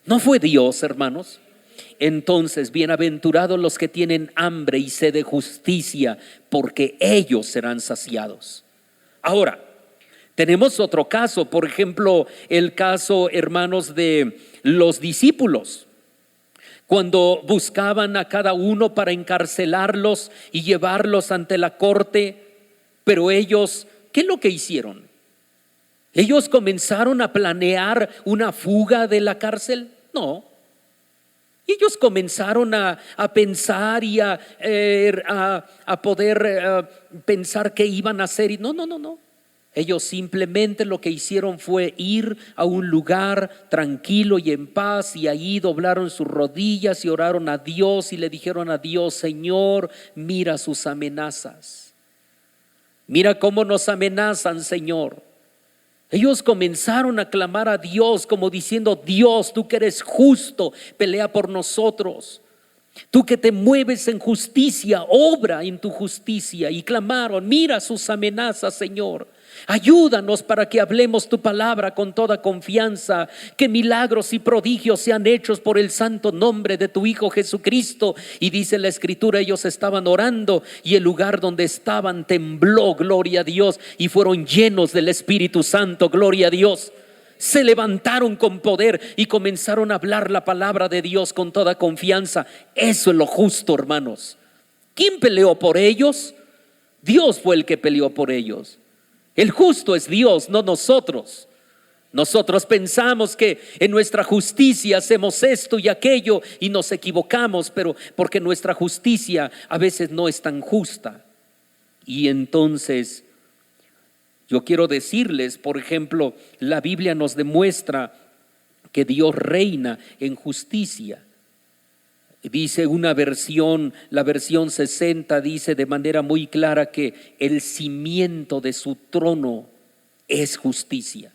¿No fue Dios, hermanos? Entonces, bienaventurados los que tienen hambre y sed de justicia, porque ellos serán saciados. Ahora, tenemos otro caso, por ejemplo, el caso, hermanos, de los discípulos. Cuando buscaban a cada uno para encarcelarlos y llevarlos ante la corte, pero ellos, ¿qué es lo que hicieron? ¿Ellos comenzaron a planear una fuga de la cárcel? No. Ellos comenzaron a pensar y a poder pensar qué iban a hacer. Y no. Ellos simplemente lo que hicieron fue ir a un lugar tranquilo y en paz, y ahí doblaron sus rodillas y oraron a Dios y le dijeron a Dios: Señor, mira sus amenazas. Mira cómo nos amenazan, Señor. Ellos comenzaron a clamar a Dios como diciendo: Dios, tú que eres justo, pelea por nosotros. Tú que te mueves en justicia, obra en tu justicia. Y clamaron: mira sus amenazas, Señor. Ayúdanos para que hablemos tu palabra con toda confianza, que milagros y prodigios sean hechos por el santo nombre de tu Hijo Jesucristo. Y dice la Escritura: ellos estaban orando y el lugar donde estaban tembló, gloria a Dios, y fueron llenos del Espíritu Santo, gloria a Dios. Se levantaron con poder y comenzaron a hablar la palabra de Dios con toda confianza. Eso es lo justo, hermanos. ¿Quién peleó por ellos? Dios fue el que peleó por ellos. El justo es Dios, no nosotros. Nosotros pensamos que en nuestra justicia hacemos esto y aquello y nos equivocamos, pero porque nuestra justicia a veces no es tan justa. Y entonces yo quiero decirles, por ejemplo, la Biblia nos demuestra que Dios reina en justicia. Dice una versión, la versión 60, dice de manera muy clara que el cimiento de su trono es justicia.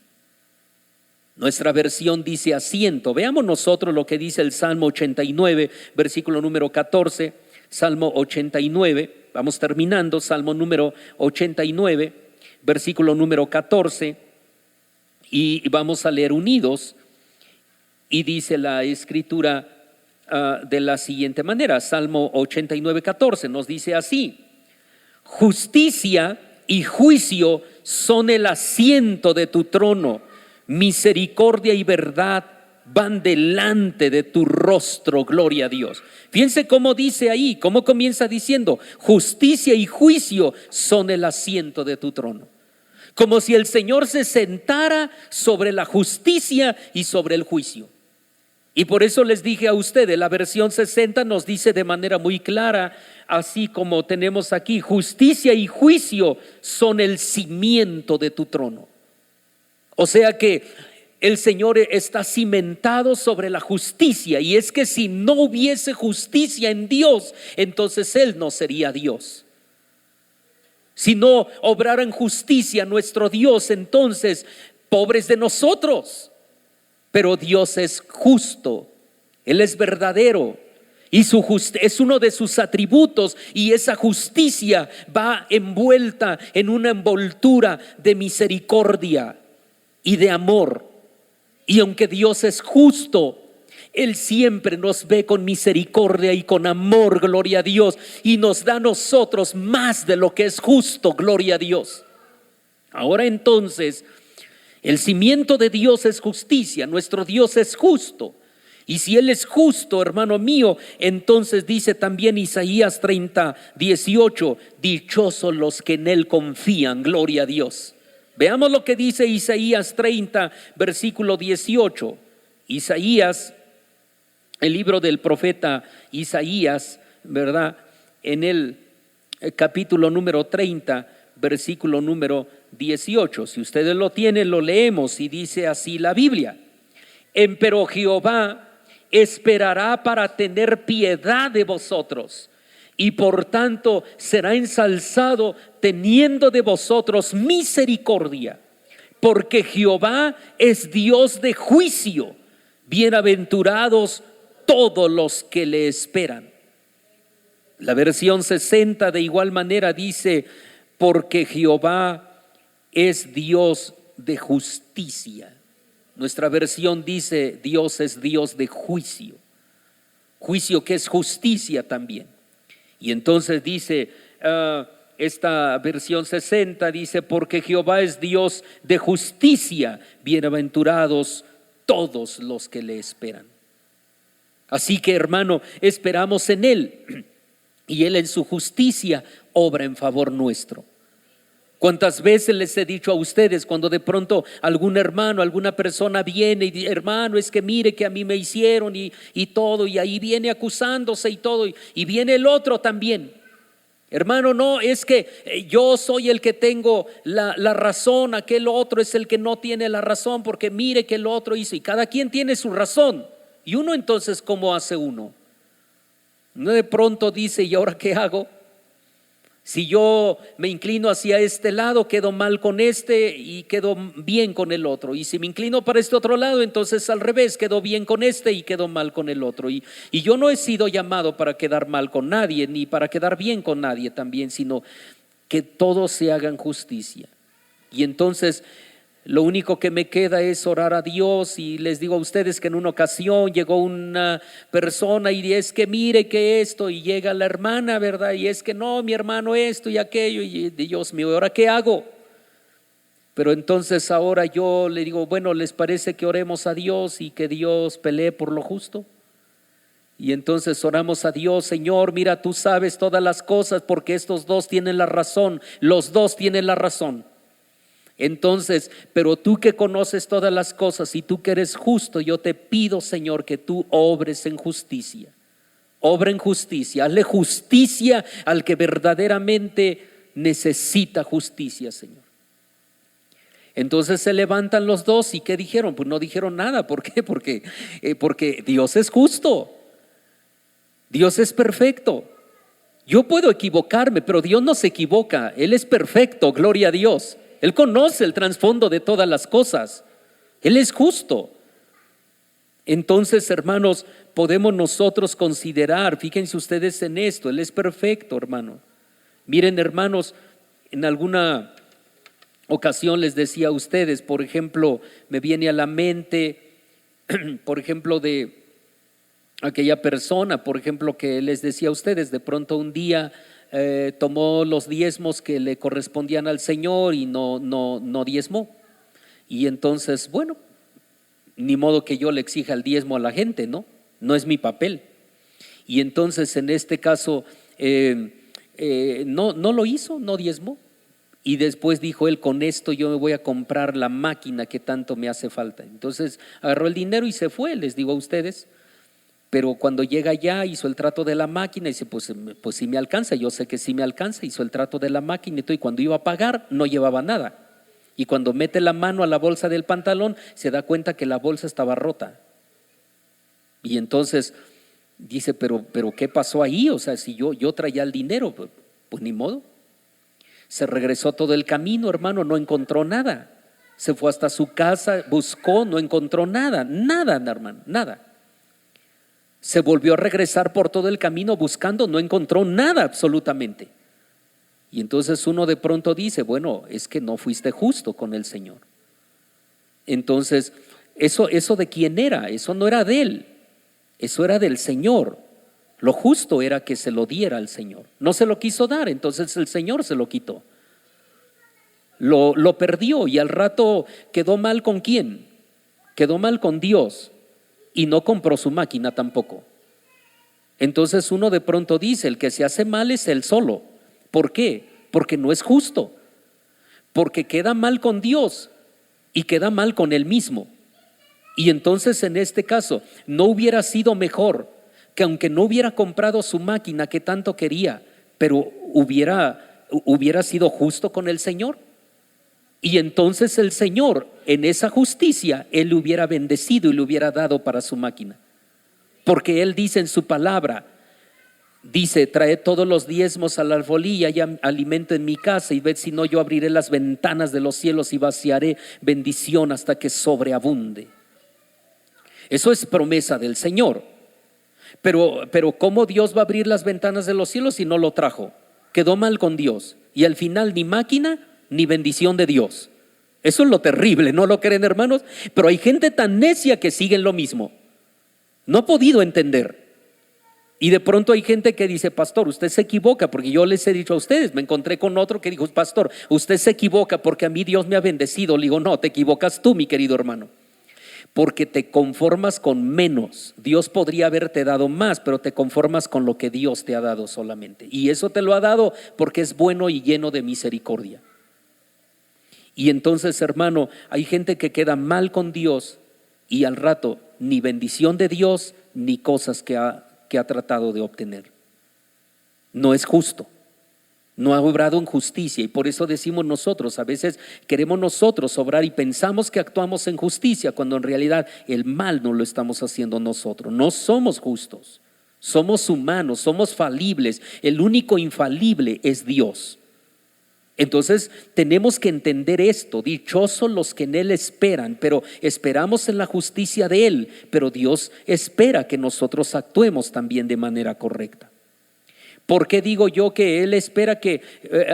Nuestra versión dice asiento. Veamos nosotros lo que dice el Salmo 89, versículo número 14. Salmo 89, vamos terminando, Salmo número 89, versículo número 14. Y vamos a leer unidos. Y dice la Escritura de la siguiente manera: Salmo 89, 14 nos dice así: justicia y juicio son el asiento de tu trono, misericordia y verdad van delante de tu rostro, gloria a Dios. Fíjense cómo dice ahí, cómo comienza diciendo: justicia y juicio son el asiento de tu trono. Como si el Señor se sentara sobre la justicia y sobre el juicio. Y por eso les dije a ustedes, la versión 60 nos dice de manera muy clara, así como tenemos aquí: justicia y juicio son el cimiento de tu trono. O sea que el Señor está cimentado sobre la justicia, y es que si no hubiese justicia en Dios, entonces Él no sería Dios. Si no obrara en justicia nuestro Dios, entonces pobres de nosotros. Pero Dios es justo, Él es verdadero, y es uno de sus atributos, y esa justicia va envuelta en una envoltura de misericordia y de amor. Y aunque Dios es justo, Él siempre nos ve con misericordia y con amor, gloria a Dios, y nos da a nosotros más de lo que es justo, gloria a Dios. Ahora entonces, el cimiento de Dios es justicia, nuestro Dios es justo. Y si Él es justo, hermano mío, entonces dice también Isaías 30:18, dichosos los que en Él confían, gloria a Dios. Veamos lo que dice Isaías 30, versículo 18. Isaías, el libro del profeta Isaías, ¿verdad? En el capítulo número 30, versículo número 18. Si ustedes lo tienen, lo leemos, y dice así la Biblia: empero Jehová esperará para tener piedad de vosotros, y por tanto será ensalzado teniendo de vosotros misericordia, porque Jehová es Dios de juicio. Bienaventurados todos los que le esperan. La versión 60 de igual manera dice: porque Jehová es Dios de justicia. Nuestra versión dice: Dios es Dios de juicio. Juicio que es justicia también. Y entonces dice esta versión 60, dice: porque Jehová es Dios de justicia, bienaventurados todos los que le esperan. Así que, hermano, esperamos en Él, y Él en su justicia obra en favor nuestro. ¿Cuántas veces les he dicho a ustedes cuando de pronto algún hermano, alguna persona viene y dice: hermano, es que mire que a mí me hicieron y todo, y ahí viene acusándose y todo, y viene el otro también? Hermano, no, es que yo soy el que tengo la razón, aquel otro es el que no tiene la razón, porque mire que el otro hizo, y cada quien tiene su razón. Y uno entonces, ¿cómo hace uno? Uno de pronto dice: ¿y ahora qué hago? Si yo me inclino hacia este lado, quedo mal con este y quedo bien con el otro. Y si me inclino para este otro lado, entonces al revés, quedo bien con este y quedo mal con el otro. Y yo no he sido llamado para quedar mal con nadie, ni para quedar bien con nadie también, sino que todos se hagan justicia. Y entonces lo único que me queda es orar a Dios. Y les digo a ustedes que en una ocasión llegó una persona y es que mire que esto, y llega la hermana, ¿verdad? Y es que no, mi hermano esto y aquello, y Dios mío, ¿ahora qué hago? Pero entonces ahora yo le digo: bueno, ¿les parece que oremos a Dios y que Dios pelee por lo justo? Y entonces oramos a Dios: Señor, mira, tú sabes todas las cosas, porque estos dos tienen la razón, los dos tienen la razón. Entonces, pero tú que conoces todas las cosas y tú que eres justo, yo te pido, Señor, que tú obres en justicia. Obra en justicia, hazle justicia al que verdaderamente necesita justicia, Señor. Entonces se levantan los dos, y ¿qué dijeron? Pues no dijeron nada. ¿Por qué? Porque Dios es justo, Dios es perfecto. Yo puedo equivocarme, pero Dios no se equivoca, Él es perfecto, gloria a Dios. Él conoce el trasfondo de todas las cosas. Él es justo. Entonces, hermanos, podemos nosotros considerar, fíjense ustedes en esto, Él es perfecto, hermano. Miren, hermanos, en alguna ocasión les decía a ustedes, por ejemplo, me viene a la mente, por ejemplo, de aquella persona, por ejemplo, que les decía a ustedes, de pronto un día tomó los diezmos que le correspondían al Señor y no diezmó. Y entonces, bueno, ni modo que yo le exija el diezmo a la gente, ¿no? No es mi papel. Y entonces en este caso no lo hizo, no diezmó. Y después dijo él, con esto yo me voy a comprar la máquina que tanto me hace falta. Entonces agarró el dinero y se fue, les digo a ustedes. Pero cuando llega allá hizo el trato de la máquina y dice, pues sí me alcanza, yo sé que sí me alcanza. Hizo el trato de la máquina y todo, y cuando iba a pagar no llevaba nada. Y cuando mete la mano a la bolsa del pantalón se da cuenta que la bolsa estaba rota. Y entonces dice, pero ¿qué pasó ahí? O sea, si yo traía el dinero, pues ni modo. Se regresó todo el camino, hermano, no encontró nada. Se fue hasta su casa, buscó, no encontró nada, hermano, nada. Se volvió a regresar por todo el camino buscando, no encontró nada absolutamente. Y entonces uno de pronto dice, bueno, es que no fuiste justo con el Señor. Entonces, eso de quién era, eso no era de él, eso era del Señor. Lo justo era que se lo diera al Señor. No se lo quiso dar, entonces el Señor se lo quitó. Lo perdió y al rato quedó mal ¿con quién? Quedó mal con Dios y no compró su máquina tampoco. Entonces uno de pronto dice, el que se hace mal es él solo. ¿Por qué? Porque no es justo. Porque queda mal con Dios y queda mal con él mismo. Y entonces en este caso no hubiera sido mejor que aunque no hubiera comprado su máquina que tanto quería, pero hubiera sido justo con el Señor. Y entonces el Señor, en esa justicia, Él le hubiera bendecido y le hubiera dado para su máquina. Porque Él dice en su palabra, dice, trae todos los diezmos a la alfolí y alimento en mi casa, y ved si no yo abriré las ventanas de los cielos y vaciaré bendición hasta que sobreabunde. Eso es promesa del Señor. Pero ¿cómo Dios va a abrir las ventanas de los cielos si no lo trajo? Quedó mal con Dios y al final ni máquina ni bendición de Dios. Eso es lo terrible, ¿no lo creen, hermanos? Pero hay gente tan necia que sigue en lo mismo. No ha podido entender. Y de pronto hay gente que dice, pastor, usted se equivoca, porque yo les he dicho a ustedes, me encontré con otro que dijo, pastor, usted se equivoca porque a mí Dios me ha bendecido. Le digo, no, te equivocas tú, mi querido hermano. Porque te conformas con menos. Dios podría haberte dado más, pero te conformas con lo que Dios te ha dado solamente. Y eso te lo ha dado porque es bueno y lleno de misericordia. Y entonces, hermano, hay gente que queda mal con Dios y al rato ni bendición de Dios ni cosas que ha tratado de obtener. No es justo. No ha obrado en justicia, y por eso decimos nosotros, a veces queremos nosotros obrar y pensamos que actuamos en justicia, cuando en realidad el mal no lo estamos haciendo nosotros. No somos justos, somos humanos, somos falibles. El único infalible es Dios. Entonces tenemos que entender esto. Dichosos los que en Él esperan, pero esperamos en la justicia de Él, pero Dios espera que nosotros actuemos también de manera correcta. ¿Por qué digo yo que Él espera que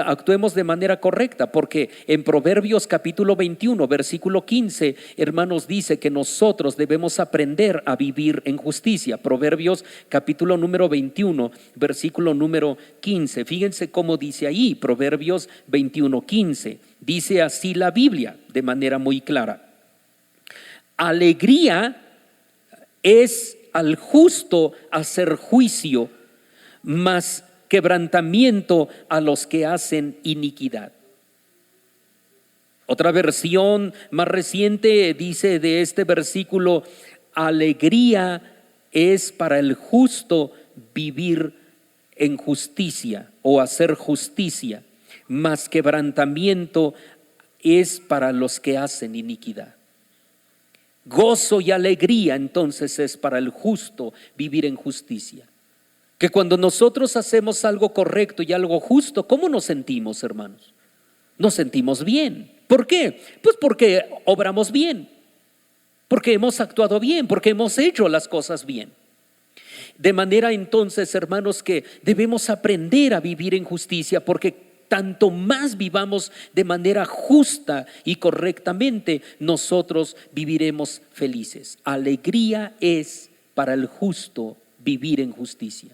actuemos de manera correcta? Porque en Proverbios capítulo 21, versículo 15, hermanos, dice que nosotros debemos aprender a vivir en justicia. Proverbios capítulo número 21, versículo número 15. Fíjense cómo dice ahí, Proverbios 21, 15. Dice así la Biblia de manera muy clara. Alegría es al justo hacer juicio, mas quebrantamiento a los que hacen iniquidad. Otra versión más reciente dice de este versículo: alegría es para el justo vivir en justicia o hacer justicia, mas quebrantamiento es para los que hacen iniquidad. Gozo y alegría entonces es para el justo vivir en justicia. Que cuando nosotros hacemos algo correcto y algo justo, ¿cómo nos sentimos, hermanos? Nos sentimos bien. ¿Por qué? Pues porque obramos bien, porque hemos actuado bien, porque hemos hecho las cosas bien. De manera entonces, hermanos, que debemos aprender a vivir en justicia, porque tanto más vivamos de manera justa y correctamente, nosotros viviremos felices. Alegría es para el justo vivir en justicia.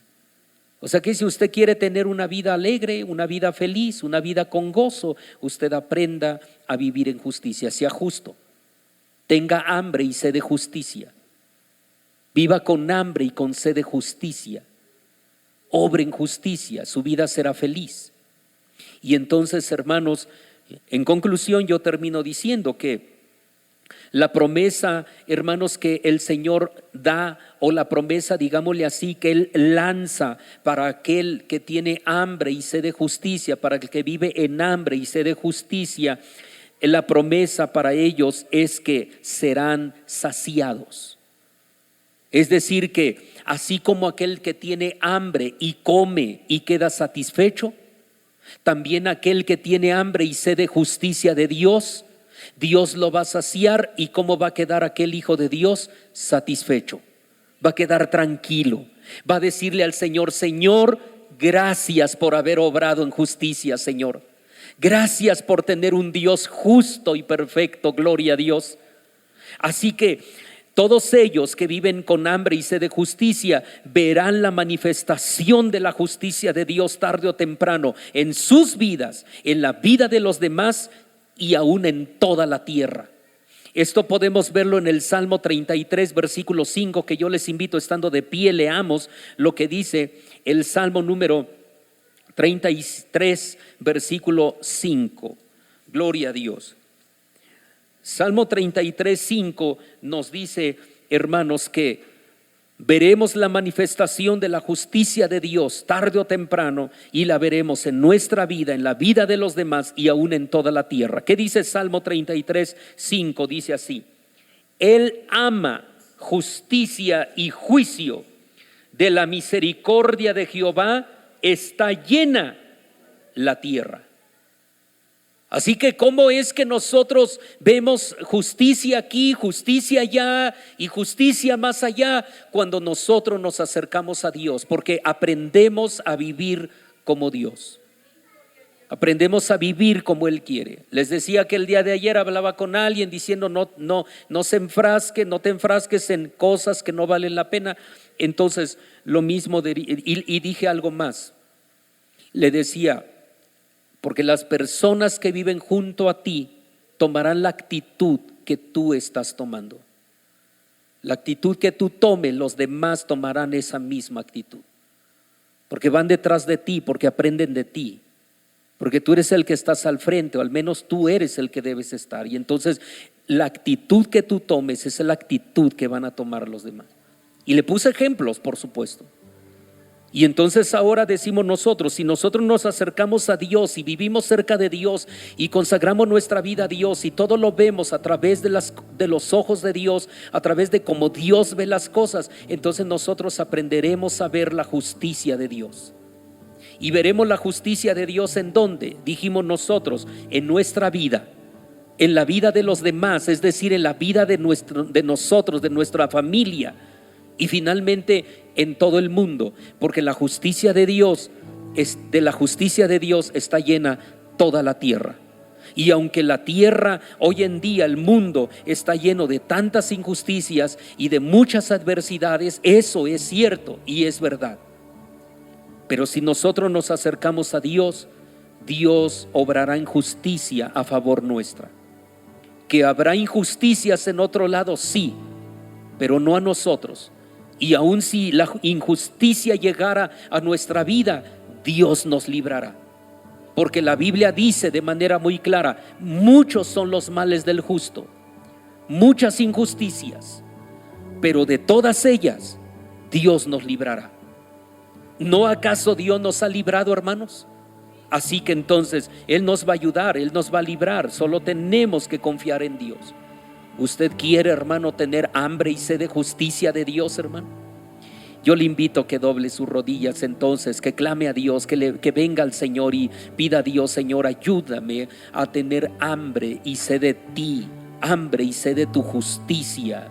O sea que si usted quiere tener una vida alegre, una vida feliz, una vida con gozo, usted aprenda a vivir en justicia, sea justo. tenga hambre y sed de justicia. Viva con hambre y con sed de justicia. Obre en justicia, su vida será feliz. Y entonces, hermanos, en conclusión yo termino diciendo que la promesa, hermanos, que el Señor da, o la promesa, digámosle así, que Él lanza para aquel que tiene hambre y sed de justicia, para el que vive en hambre y sed de justicia, la promesa para ellos es que serán saciados. Es decir, que así como aquel que tiene hambre y come y queda satisfecho, también aquel que tiene hambre y sed de justicia de Dios, Dios lo va a saciar. ¿Y cómo va a quedar aquel hijo de Dios? Satisfecho. Va a quedar tranquilo. Va a decirle al Señor: Señor, gracias por haber obrado en justicia, Señor. Gracias por tener un Dios justo y perfecto, gloria a Dios. Así que todos ellos que viven con hambre y sed de justicia verán la manifestación de la justicia de Dios tarde o temprano en sus vidas, en la vida de los demás y aún en toda la tierra. Esto podemos verlo en el Salmo 33, versículo 5, que yo les invito, estando de pie, leamos lo que dice el Salmo número 33, versículo 5. Gloria a Dios. Salmo 33, 5 nos dice, hermanos, que veremos la manifestación de la justicia de Dios tarde o temprano, y la veremos en nuestra vida, en la vida de los demás y aún en toda la tierra. ¿Qué dice Salmo 33, 5? Dice así: Él ama justicia y juicio, de la misericordia de Jehová está llena la tierra. Así que ¿cómo es que nosotros vemos justicia aquí, justicia allá y justicia más allá? Cuando nosotros nos acercamos a Dios, porque aprendemos a vivir como Dios. Aprendemos a vivir como Él quiere. Les decía que el día de ayer hablaba con alguien diciendo no te enfrasques en cosas que no valen la pena. Entonces lo mismo y dije algo más. Le decía, porque las personas que viven junto a ti tomarán la actitud que tú estás tomando. La actitud que tú tomes, los demás tomarán esa misma actitud. Porque van detrás de ti, porque aprenden de ti. Porque tú eres el que estás al frente, o al menos tú eres el que debes estar. Y entonces la actitud que tú tomes es la actitud que van a tomar los demás. Y le puse ejemplos, por supuesto. Y entonces ahora decimos nosotros, si nosotros nos acercamos a Dios y vivimos cerca de Dios y consagramos nuestra vida a Dios y todo lo vemos a través de los ojos de Dios, a través de cómo Dios ve las cosas, entonces nosotros aprenderemos a ver la justicia de Dios. Y veremos la justicia de Dios ¿en dónde? Dijimos nosotros, en nuestra vida, en la vida de los demás, es decir, en la vida de nosotros, de nuestra familia. Y finalmente en todo el mundo, porque la justicia de Dios de la justicia de Dios está llena toda la tierra. Y aunque la tierra hoy en día, el mundo está lleno de tantas injusticias y de muchas adversidades, eso es cierto y es verdad. Pero si nosotros nos acercamos a Dios, Dios obrará en justicia a favor nuestra. Que habrá injusticias en otro lado, sí, pero no a nosotros. Y aun si la injusticia llegara a nuestra vida, Dios nos librará. Porque la Biblia dice de manera muy clara, muchos son los males del justo, muchas injusticias, pero de todas ellas Dios nos librará. ¿No acaso Dios nos ha librado, hermanos? Así que entonces Él nos va a ayudar, Él nos va a librar, solo tenemos que confiar en Dios. ¿Usted quiere, hermano, tener hambre y sed de justicia de Dios, hermano? Yo le invito a que doble sus rodillas entonces, que clame a Dios, que venga al Señor y pida a Dios: Señor, ayúdame a tener hambre y sed de ti, hambre y sed de tu justicia.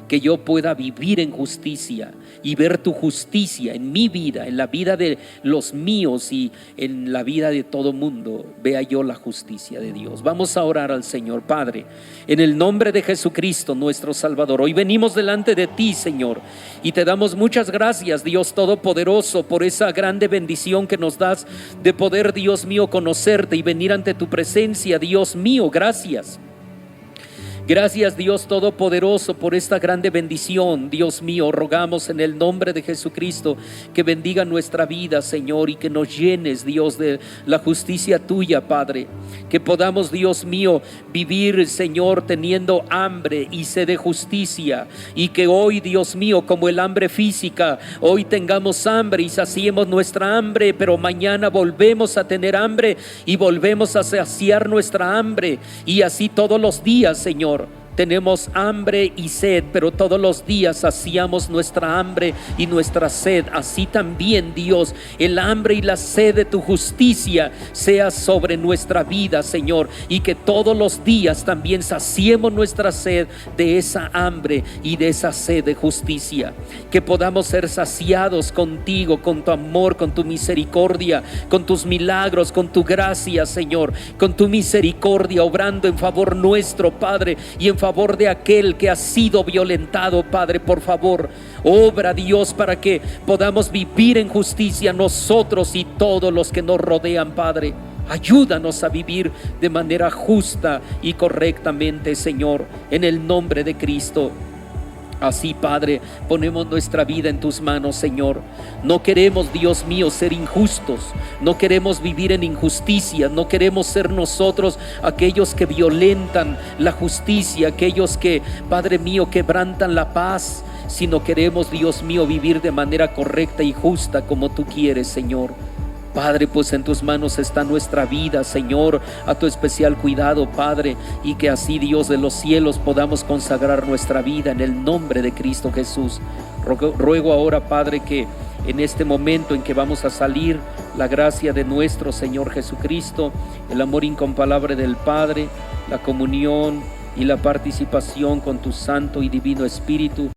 Que yo pueda vivir en justicia y ver tu justicia en mi vida, en la vida de los míos y en la vida de todo mundo. Vea yo la justicia de Dios. Vamos a orar al Señor. Padre, en el nombre de Jesucristo nuestro Salvador, hoy venimos delante de ti, Señor, y te damos muchas gracias, Dios Todopoderoso, por esa grande bendición que nos das de poder, Dios mío, conocerte y venir ante tu presencia. Dios mío, gracias. Gracias, Dios Todopoderoso, por esta grande bendición. Dios mío, rogamos en el nombre de Jesucristo que bendiga nuestra vida, Señor, y que nos llenes, Dios, de la justicia tuya, Padre. Que podamos, Dios mío, vivir, Señor, teniendo hambre y sed de justicia, y que hoy, Dios mío, como el hambre física, hoy tengamos hambre y saciemos nuestra hambre, pero mañana volvemos a tener hambre y volvemos a saciar nuestra hambre, y así todos los días, Señor. Tenemos hambre y sed, pero todos los días saciamos nuestra hambre y nuestra sed. Así también, Dios, el hambre y la sed de tu justicia sea sobre nuestra vida, Señor, y que todos los días también saciemos nuestra sed de esa hambre y de esa sed de justicia. Que podamos ser saciados contigo, con tu amor, con tu misericordia, con tus milagros, con tu gracia, Señor, con tu misericordia obrando en favor nuestro, Padre, y en favor de aquel que ha sido violentado, Padre. Por favor, obra, Dios, para que podamos vivir en justicia nosotros y todos los que nos rodean, Padre. Ayúdanos a vivir de manera justa y correctamente, Señor, en el nombre de Cristo. Así, Padre, ponemos nuestra vida en tus manos, Señor. No queremos, Dios mío, ser injustos. No queremos vivir en injusticia. No queremos ser nosotros aquellos que violentan la justicia, aquellos que, Padre mío, quebrantan la paz, sino queremos, Dios mío, vivir de manera correcta y justa como tú quieres, Señor. Padre, pues en tus manos está nuestra vida, Señor, a tu especial cuidado, Padre, y que así, Dios de los cielos, podamos consagrar nuestra vida en el nombre de Cristo Jesús. Ruego ahora, Padre, que en este momento en que vamos a salir, la gracia de nuestro Señor Jesucristo, el amor incomparable del Padre, la comunión y la participación con tu Santo y Divino Espíritu